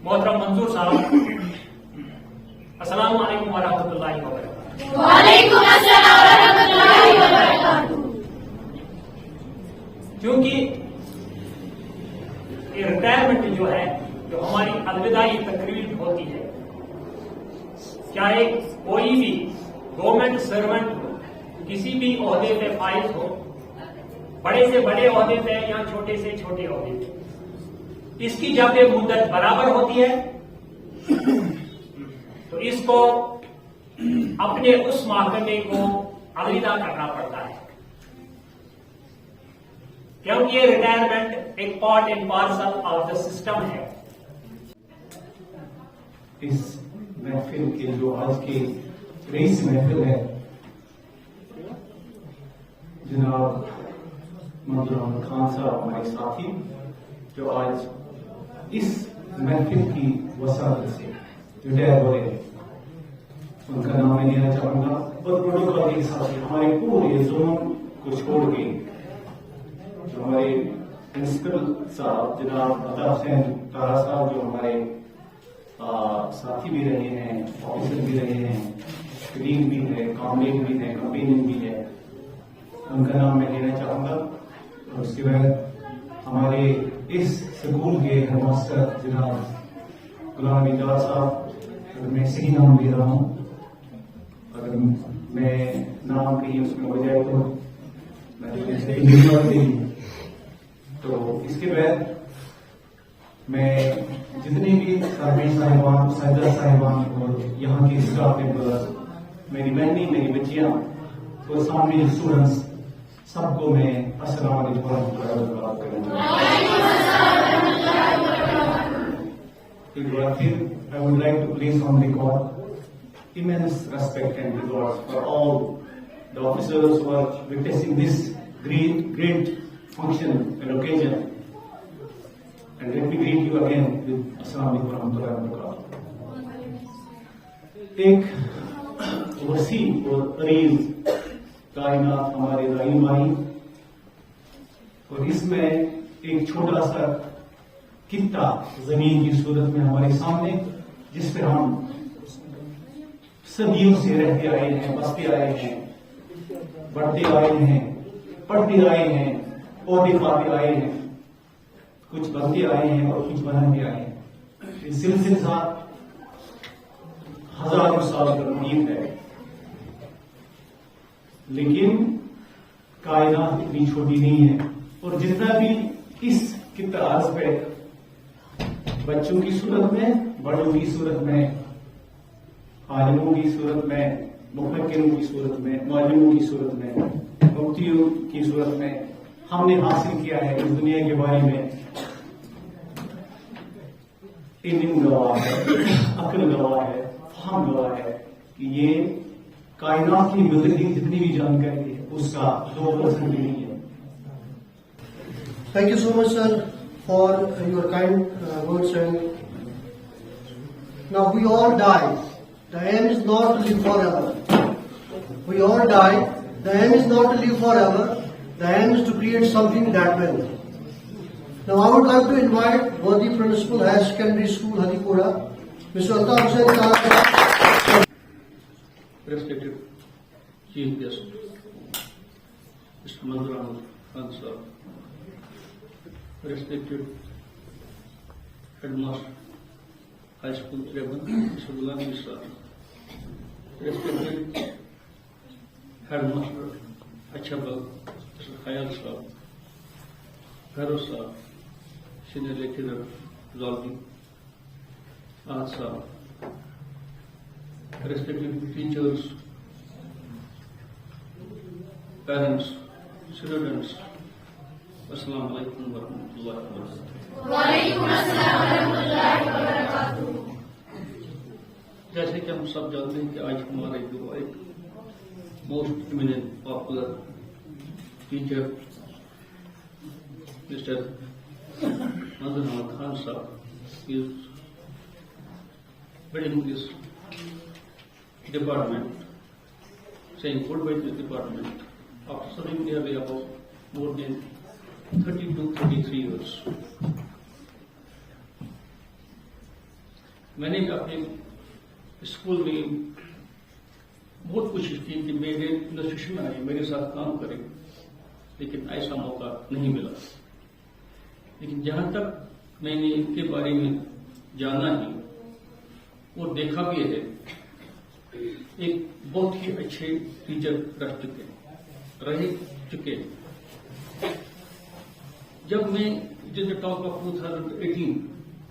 मोहतरम मंजूर साहब, अस्सलाम वालेकुम व रहमतुल्लाहि व बरकातहू। वालेकुम अस्सलाम व रहमतुल्लाहि व बरकातहू। क्योंकि रिटायरमेंट जो है, जो हमारी अलविदाई तकरीर होती है, चाहे कोई भी गवर्नमेंट सर्वेंट किसी भी ओहदे पे फाइज हो, बड़े से बड़े ओहदे पे या छोटे से छोटे ओहदे पे, इसकी जब ये मुद्दत बराबर होती है तो इसको अपने उस महकमे को अलविदा करना पड़ता है, क्योंकि ये रिटायरमेंट एक part and parcel of the system है। इस महफिल के जो आज की रईस महफिल है, जनाब मंजूर अहमद खान साहब हमारे साथी, जो आज इस महफिल की वसात से रिटायर हो रहे हैं, उनका नाम मैं लेना चाहूंगा। और प्रोटोकॉल के हिसाब से हमारे पूरे जोन को छोड़ के जो हमारे प्रिंसिपल साहब जनाब अता हुसैन तारा साहब, जो हमारे साथी भी रहे हैं, ऑफिसर भी रहे हैं, कलीग भी है, कॉमरेड भी है, कंपेनियन भी है, उनका नाम मैं लेना चाहूंगा। और उसके बाद हमारे इस स्कूल के हेडमास्टर जनाब गुलाम इकबाल साहब, अगर मैं सही नाम ले रहा हूँ, अगर मैं नाम कहीं उसमें हो जाए तो तो इसके बाद मैं जितने भी सरपंच साहिबान, सदर साहिबान और यहाँ के स्टाफ मेंबर्स, मेरी बहनी, मेरी बच्चियां और सामने स्टूडेंट्स, सबको मैं अस्सलाम वालेकुम व रहमतुल्लाहि व बरकातहू। एक बार फिर I would like to place on record immense respect and regards for all the officers who are witnessing this great function and occasion. And let me greet you again with Assalamu alaikum wa rahmatullahi wa barakatuh. एक वसी और अरीज कायनात हमारे रहीम आई, और इसमें एक छोटा सा कित्ता जमीन की सूरत में हमारे सामने, जिस पर हम सदियों से रहते आए हैं, बसते आए हैं, बढ़ते आए हैं, पढ़ते आए हैं, ओहदे पाते आए हैं। कुछ बनते आए हैं और कुछ बन के आए हैं। ये सिलसिला हजारों साल का मुहित है, लेकिन कायनात इतनी छोटी नहीं है। और जितना भी इस किताब पे बच्चों की सूरत में, बड़ों की सूरत में, आलिमों की सूरत में, मुफक्किरों की सूरत में, मौलवियों की सूरत में, मुफ्तियों की सूरत में हमने हासिल किया है इस दुनिया के बारे में, इल्म गवाह है, अक्ल गवाह है, फहम गवाह है कि ये कायनात की मुतल्लिक़ जितनी भी जानकारी है उसका 2% भी नहीं है। Thank you so much, sir, for your kind words. And now we all die. The aim is not to live forever. We all die. The aim is not to live forever. The aim is to create something that will. Now I would like to invite Worthy Principal Higher Secondary School, Hadipura, Mr. Altaf Hussain Khan. Respected Chief Guest, Mr. Manzur Ahmad Khan sir, respected Headmaster High School Treban, Mr. Gulami sir, respected Headmaster Achabal, Mr. Khayal sir, Garo sir, Senior Lecturer Zolvi, Aad sir, respected teachers, parents, students, Assalamu alaikum wa rahmatullahi wa barakatuh. वालेकुम अस्सलाम व रहमतुल्लाहि व बरकातुहू। जैसे कि हम सब जानते हैं कि आज हमारे जो एक most eminent popular teacher mister Manzoor Ahmad Khan Sahab is building this department, saying goodbye to the department after serving there about more than 30 to 33 years. मैंने अपने स्कूल में बहुत कोशिश की कि मेरे इंस्टीट्यूशन में आए, मेरे साथ काम करें, लेकिन ऐसा मौका नहीं मिला। लेकिन जहां तक मैंने इनके बारे में जाना है और देखा भी है, एक बहुत ही अच्छे टीचर रह चुके। जब मैं in the talk of 2018,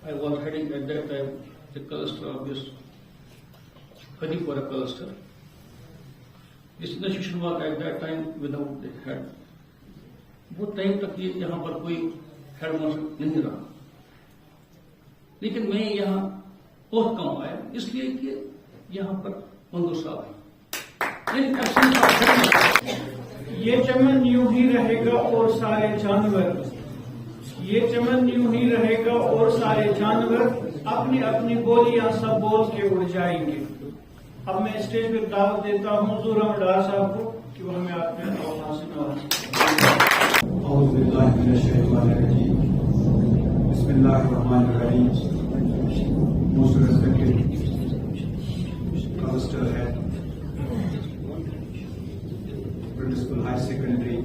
I was heading at that time the cluster of this Hadipura cluster. This institution was at that time without the head. बहुत टाइम तक ये यहाँ पर कोई हेड मास्टर नहीं रहा, लेकिन मैं यहाँ बहुत कम आया इसलिए कि यहाँ पर मंजूर साहब है। ये चमन यूं ही रहेगा और सारे जानवर, ये चमन यूं ही रहेगा और सारे जानवर अपनी अपनी बोलियां सब बोल के उड़ जाएंगे। अब मैं स्टेज पर दावत देता हूँ हुजूर अहमद डार साहब को कि वो हमें अपने अवसर से नवाजें। बिस्मिल्लाहिर्रहमानिर्रहीम। Most respected Cluster Head, Principal High Secondary,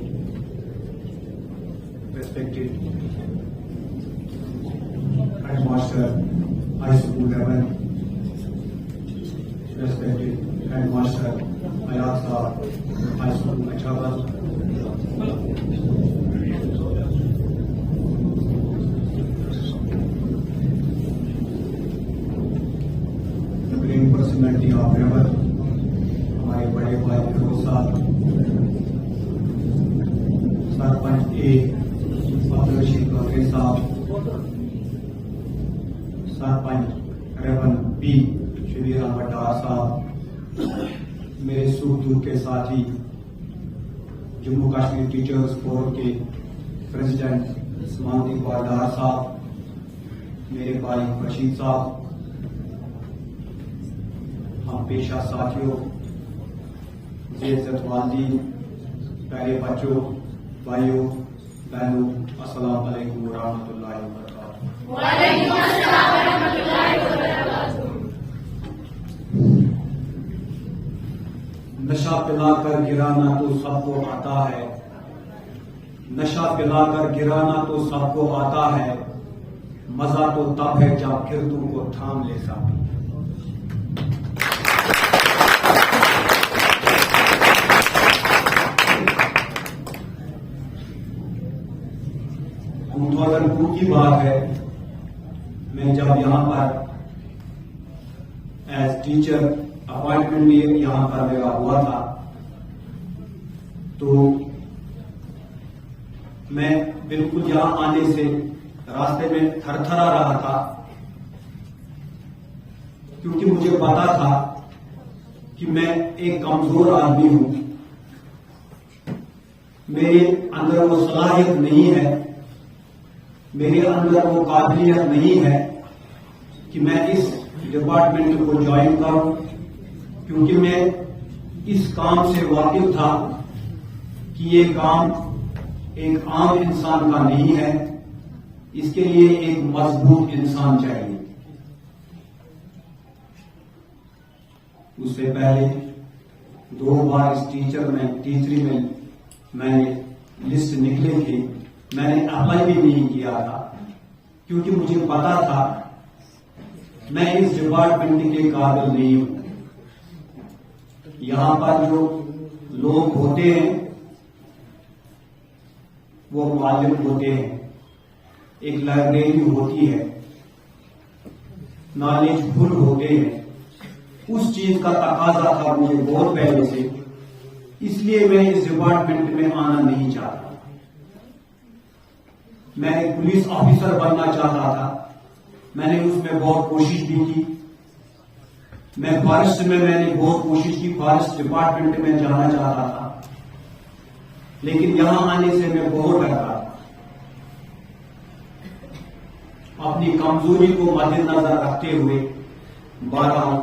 respected Headmaster High School Level, respected Headmaster Ayat High School Achabal, personality of ever, हमारे बड़े भाई फिरोज साहब, सरपंच ए अब्दुल रशीद गौहरी साहब, सरपंच रेवन बी शबीर अहमद डार साहब, मेरे सुख दुख के साथी जम्मू कश्मीर टीचर्स फोरम के प्रेसिडेंट मानती डार साहब, मेरे भाई रशीद साहब, हम पेशा साथियों, बेइज्जत वालिदीन, प्यारे बच्चों, भाइयों, बहनों, अस्सलाम वालेकुम व रहमतुल्लाहि व बरकातुहू। वालेकुम अस्सलाम व रहमतुल्लाहि व बरकातुहू। नशा पिलाकर गिराना तो सबको आता है, नशा पिलाकर गिराना तो सबको आता है, मजा तो तब है जब फिर तुमको थाम ले साथी। अगर की बात है, मैं जब यहां पर एज टीचर अपॉइंटमेंट यहां पर मेरा हुआ था, तो मैं बिल्कुल यहां आने से रास्ते में थरथरा रहा था, क्योंकि मुझे पता था कि मैं एक कमजोर आदमी हूं, मेरे अंदर वो सलाहियत नहीं है, मेरे अंदर वो काबिलियत नहीं है कि मैं इस डिपार्टमेंट को ज्वाइन करूं, क्योंकि मैं इस काम से वाकिफ था कि ये काम एक आम इंसान का नहीं है, इसके लिए एक मजबूत इंसान चाहिए। उससे पहले 2 बार इस टीचरी में मैंने लिस्ट निकले थे, मैंने अप्लाई भी नहीं किया था, क्योंकि मुझे पता था मैं इस डिपार्टमेंट के काबिल नहीं हूं। यहां पर जो लोग होते हैं वो मुअल्लिम होते हैं, एक लाइब्रेरी होती है, नॉलेजफुल होते हैं, उस चीज का तकाजा था मुझे बहुत पहले से, इसलिए मैं इस डिपार्टमेंट में आना नहीं चाहता। मैं एक पुलिस ऑफिसर बनना चाहता था, मैंने उसमें बहुत कोशिश भी की। मैं फॉरेस्ट में मैंने बहुत कोशिश की, फॉरेस्ट डिपार्टमेंट में जाना चाहता था, लेकिन यहां आने से मैं बहुत डरता था। अपनी कमजोरी को मद्देनजर रखते हुए बहरहाल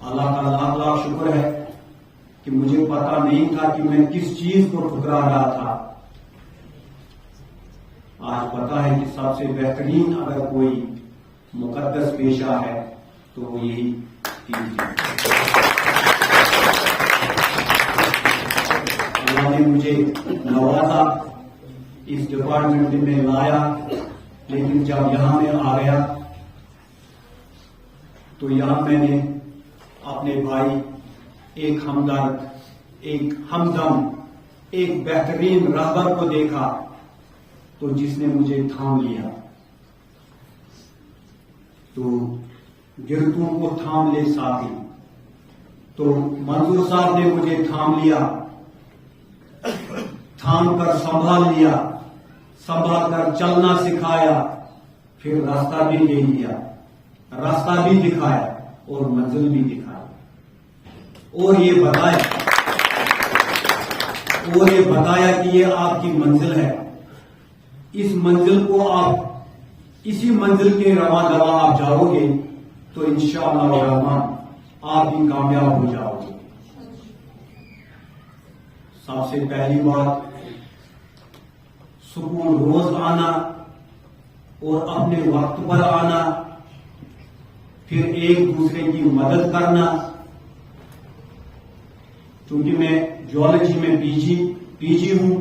अल्लाह का लाख लाख शुक्र है कि मुझे पता नहीं था कि मैं किस चीज को ठुकरा रहा था। आज पता है कि सबसे बेहतरीन अगर कोई मुकद्दस पेशा है तो वो यही चीज है। अल्लाह ने मुझे नवाजा, इस डिपार्टमेंट में लाया, लेकिन जब यहां में आ गया तो यहां मैंने अपने भाई, एक हमदर्द, एक हमदम, एक बेहतरीन रहबर को देखा, तो जिसने मुझे थाम लिया। तो गिरतों को थाम ले साथी, तो मंजूर साहब ने मुझे थाम लिया, थाम कर संभाल लिया, संभाल कर चलना सिखाया, फिर रास्ता भी ले लिया, रास्ता भी दिखाया और मंजिल भी दिखाया, और ये बताया कि ये आपकी मंजिल है, इस मंजिल को आप, इसी मंजिल के रवा दवा आप जाओगे तो इंशाअल्लाह रहमान आप भी कामयाब हो जाओगे। सबसे पहली बात, स्कूल रोज आना और अपने वक्त पर आना, फिर एक दूसरे की मदद करना। क्योंकि मैं ज्वालजी में पीजी हूं,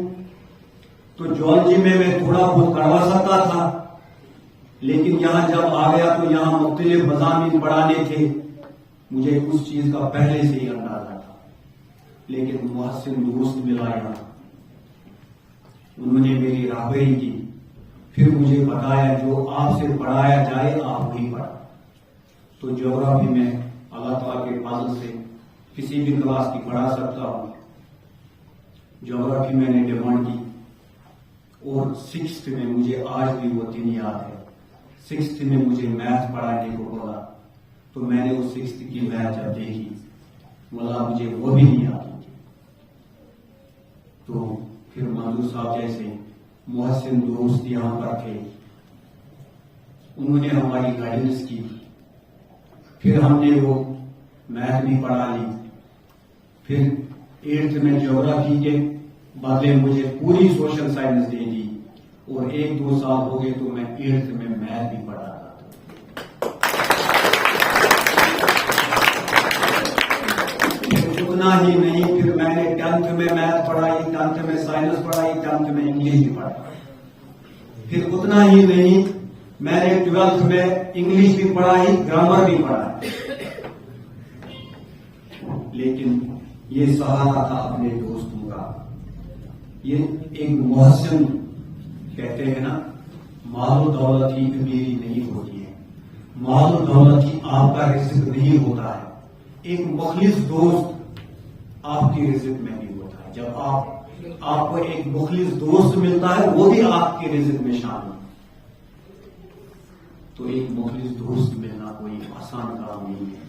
तो ज्वालजी में मैं थोड़ा बहुत करवा सकता था, लेकिन यहां जब आ गया तो यहां मुख्तलिफ मज़ामीन पढ़ाने थे, मुझे उस चीज का पहले से ही अंदाजा था। लेकिन मुहस्सिन दोस्त मिला यहां, उन्होंने मेरी राहबरी की, फिर मुझे बताया जो आपसे पढ़ाया जाए आप वही पढ़ा। तो ज्योग्राफी में अल्लाह ताला के फजल से किसी भी क्लास की पढ़ा सकता हूं। ज्योग्राफी मैंने डिमांड की और 6th में, मुझे आज भी वो दिन याद है, 6th में मुझे मैथ पढ़ाने को बोला, तो मैंने वो 6th की मैथ जब देखी, बोला मुझे वो भी नहीं आती। तो फिर मंजूर साहब जैसे मुहस्सिन दोस्त यहां पर थे, उन्होंने हमारी गाइडेंस की, फिर हमने वो मैथ भी पढ़ा ली। फिर 8th में ज्योग्राफी के बदले मुझे पूरी सोशल साइंस दे दी, और 1-2 साल हो गए तो मैं 8th में मैथ भी पढ़ा रहा था। शुक्र उतना ही नहीं, फिर मैंने 10th में मैथ पढ़ाई, 10th में साइंस पढ़ाई, 10th में इंग्लिश भी पढ़ाई। फिर उतना ही नहीं, मैंने 12th में इंग्लिश भी पढ़ाई, ग्रामर भी पढ़ाई। लेकिन ये सहारा था अपने दोस्तों का। ये एक मोहसिन कहते हैं ना, मालो दौलत ही अमीरी नहीं होती है, मालो दौलत ही आपका रिज़्क़ नहीं होता है। एक मुखलिस दोस्त आपकी रिज़्क़ में भी होता है। जब आपको एक मुखलिस दोस्त मिलता है, वो भी आपके रिज़्क़ में शामिल। तो एक मुखलिस दोस्त मिलना कोई आसान काम नहीं है।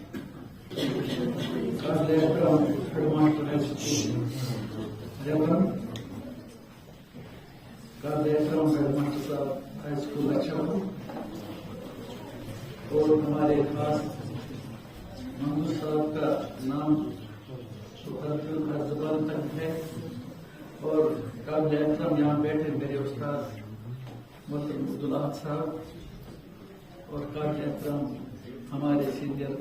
हाई स्कूल अच्छा हो, और हमारे खास मंजूर साहब का नाम सुखरपुर का जुबान तक है, और काबिल एहतराम यहाँ बैठे मेरे उस्ताद मोहतरम अब्दुल अहद साहब, और काबिल एहतराम हमारे सीनियर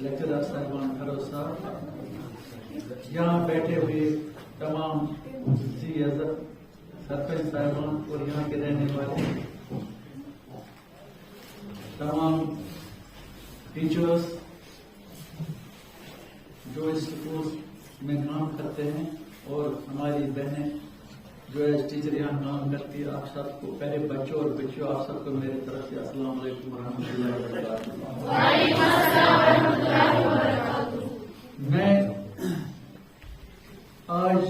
लेक्चरर साहिबान फरोज साहब, यहाँ बैठे हुए तमाम जी इज़्ज़त सरपंच साहिबान और यहाँ के रहने वाले तमाम टीचर्स जो इस स्कूल में काम करते हैं, और हमारी बहनें जो एज टीचर यहाँ काम करती है, आप सबको, पहले बच्चों और बच्चियों, आप सबको मेरे तरफ से अस्सलाम वालेकुम रहमतुल्लाहि व बरकातुहू। मैं आज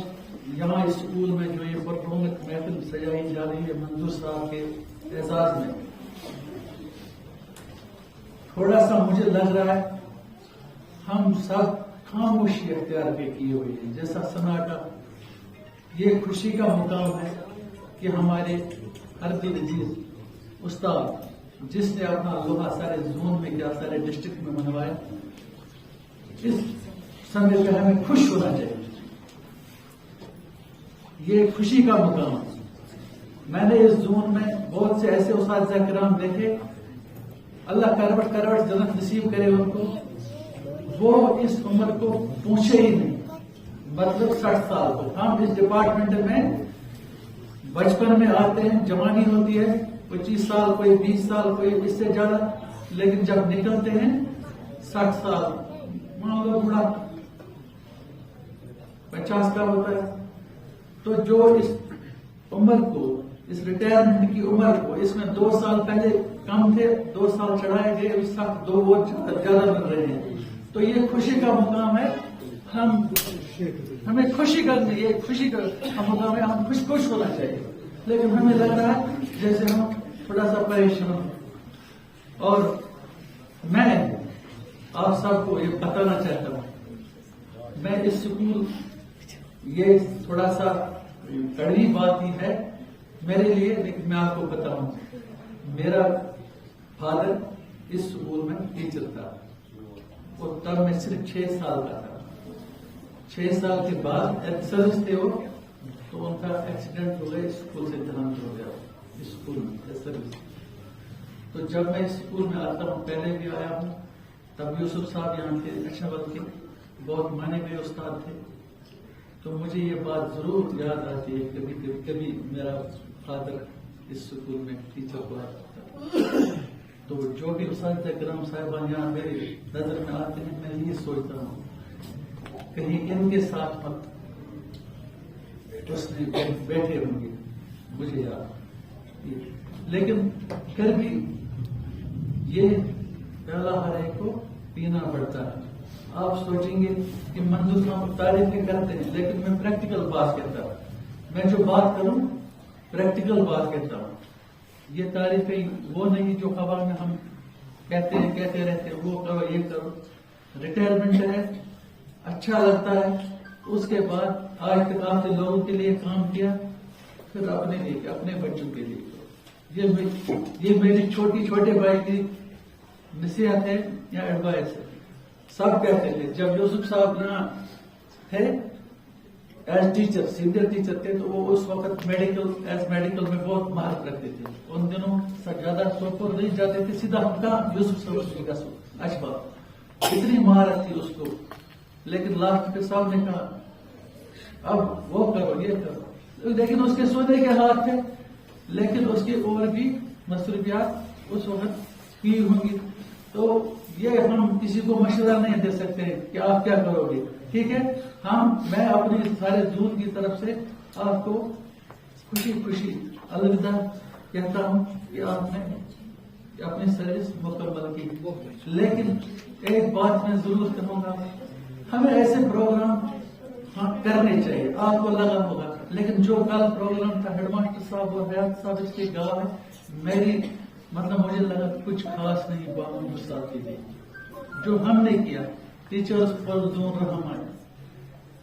यहाँ स्कूल में जो ये परफॉर्मेंस महफिल सजाई जा रही है मंजूर साहब के एजाज में, थोड़ा सा मुझे लग रहा है हम सब खामोशी अख्तियार पे किए हुए हैं, जैसा सन्नाटा। ये खुशी का मुकाम है कि हमारे हरदिल अजीज उस्ताद, जिसने अपना लोहा सारे जोन में किया, सारे डिस्ट्रिक्ट में मनवाया, इस समय पे हमें खुश होना चाहिए। ये खुशी का मुकाम है। मैंने इस जोन में बहुत से ऐसे उस्ताद किराम देखे, अल्लाह करवट करवट जन्नत नसीब करे उनको, वो इस उम्र को पूछे ही नहीं, मतलब 60 साल को। हम इस डिपार्टमेंट में बचपन में आते हैं, जवानी होती है 25 साल, कोई 20 साल, कोई इससे ज्यादा, लेकिन जब निकलते हैं 60 साल, मान लो बूढ़ा 50 का होता है। तो जो इस उम्र को, इस रिटायरमेंट की उम्र को, इसमें 2 साल पहले कम थे, 2 साल चढ़ाए गए, उस वक्त 2 और ज्यादा मिल रहे हैं। तो ये खुशी का मुकाम है, हमें खुशी करनी, ये खुशी का मुकाम है, हम खुश होना चाहिए। लेकिन हमें लग रहा है जैसे हम थोड़ा सा परेशान। और मैं आप सबको ये बताना चाहता हूँ, मैं इस स्कूल, ये थोड़ा सा कड़वी बात ही है मेरे लिए, लेकिन मैं आपको बताऊं, मेरा फादर इस स्कूल में टीचर था, और तब मैं सिर्फ 6 साल का था। 6 साल के बाद सर्विस थे वो, तो उनका एक्सीडेंट हो गया, स्कूल से देहांत हो गया इस स्कूल में सर्विस। तो जब मैं इस स्कूल में आता हूँ, पहले भी आया हूँ, तब यूसुफ साहब यहाँ के अक्षावत के बहुत माने गए उस्ताद थे। तो मुझे ये बात जरूर याद आती है, कभी कभी कभी मेरा फादर इस स्कूल में टीचर हुआ था। तो जो भी उस्ताद किराम साहिबान यहाँ मेरी नजर में आते हैं, मैं ये सोचता हूँ कहीं इनके साथ मत उसने बैठे होंगे, मुझे याद। लेकिन फिर भी ये पहला हर एक को पीना पड़ता है। आप सोचेंगे कि मंजूर हम तारीफें करते हैं, लेकिन मैं प्रैक्टिकल बात कहता हूँ। मैं जो बात करूं प्रैक्टिकल बात कहता हूँ। ये तारीफें वो नहीं जो हवा में हम कहते रहते हैं, वो करो, ये करो। रिटायरमेंट है, अच्छा लगता है, उसके बाद आज तक आपने लोगों के लिए काम किया, फिर अपने लिए, अपने बच्चों के लिए। ये मेरी छोटे भाई की नसीहत है या एडवाइस है। सब कहते थे, जब यूसुफ साहब यहाँ थे एज टीचर, सीनियर टीचर थे, तो वो उस वक्त मेडिकल में बहुत महारत रखते थे। उन दिनों ज्यादा सोपुर नहीं जाते थे, सीधा उनका यूसुफ साहब का अशबा, इतनी महारत थी उसको। लेकिन लास्ट के साहब ने कहा अब वो करो ये करो, लेकिन उसके सोने के हाथ थे, लेकिन उसकी और भी मसरूफियात उस वक्त की होंगी। तो ये हम किसी को मशवरा नहीं दे सकते कि आप क्या करोगे, ठीक है। मैं अपनी सारे जून की तरफ से आपको खुशी खुशी अलविदा कहता हूं कि आपने अपनी सर्विस मुकम्मल की। लेकिन एक बात मैं जरूर कहूंगा, हमें ऐसे प्रोग्राम करने चाहिए, आपको लगा होगा। लेकिन जो कल प्रोग्राम था हेडमास्टर साहब और हयात साहब इसके गाँव है, मेरी मुझे लगा कुछ खास नहीं हुआ। साथी थे जो हमने किया टीचर्स फॉर जोन रहमान,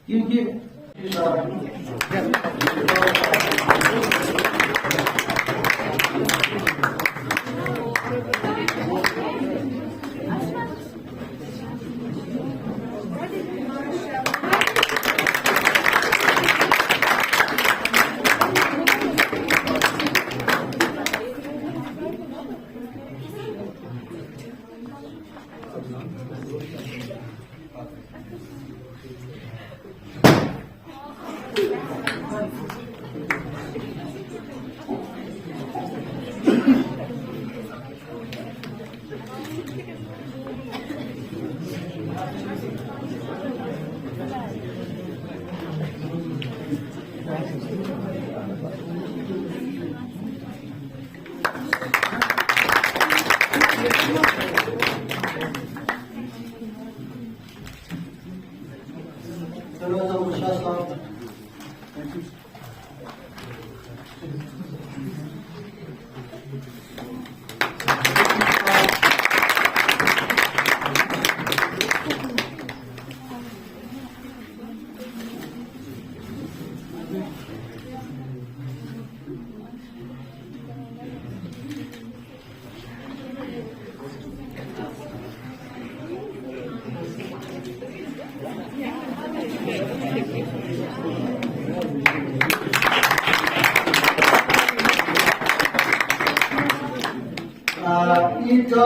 क्योंकि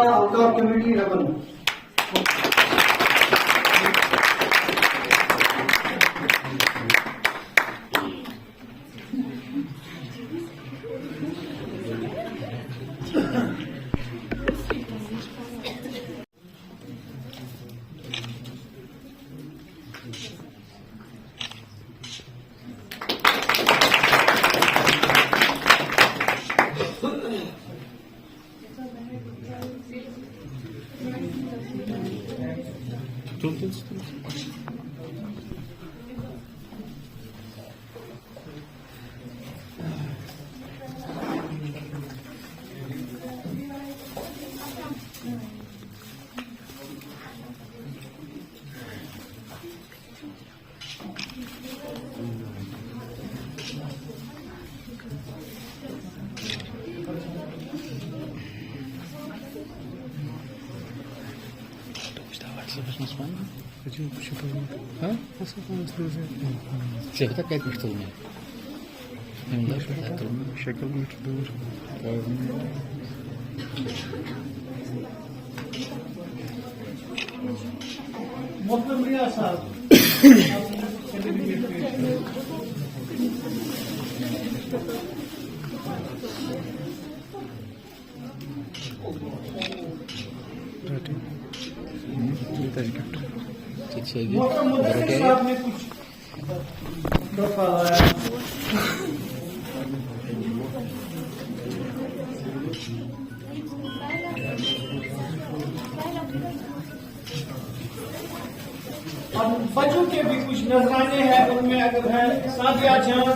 out of committee revenue. Всегда как что у меня. Шагал лучше думаешь. मोहतरम रियाज साहब मोहतरम मुदस्सिर साहब ने कुछ तोहफा लाया। और बच्चों के भी कुछ नजराने हैं, उनमें अगर है सादिया जान,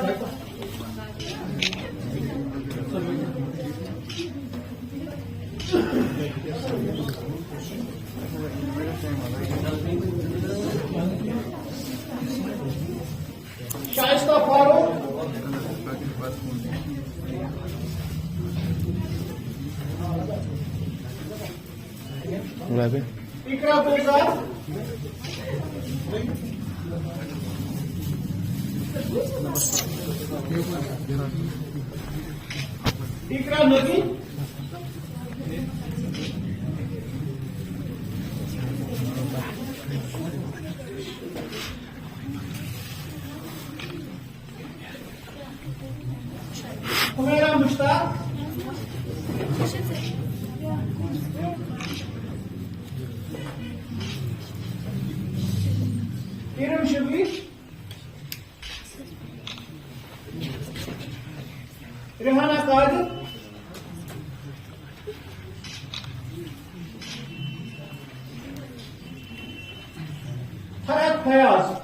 शाइस्ता फारूक, इकरा गुलजार, इकरा नगी, मुश्ताक किरण शबीर रेहाना कादिर फरहत फयाज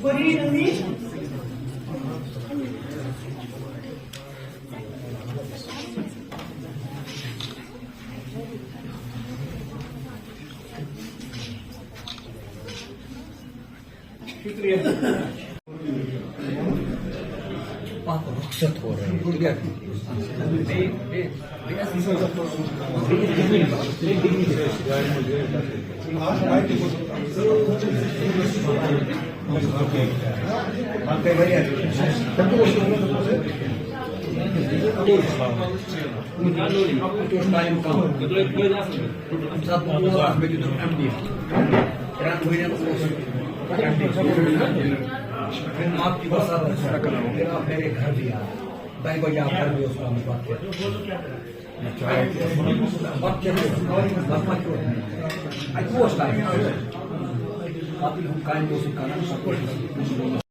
फरीद अमीर शुक्रिया रुखसत हो रहे हैं आपकी फिर आप मेरे घर भी आए भाई को यहाँ पर भी उसका कायम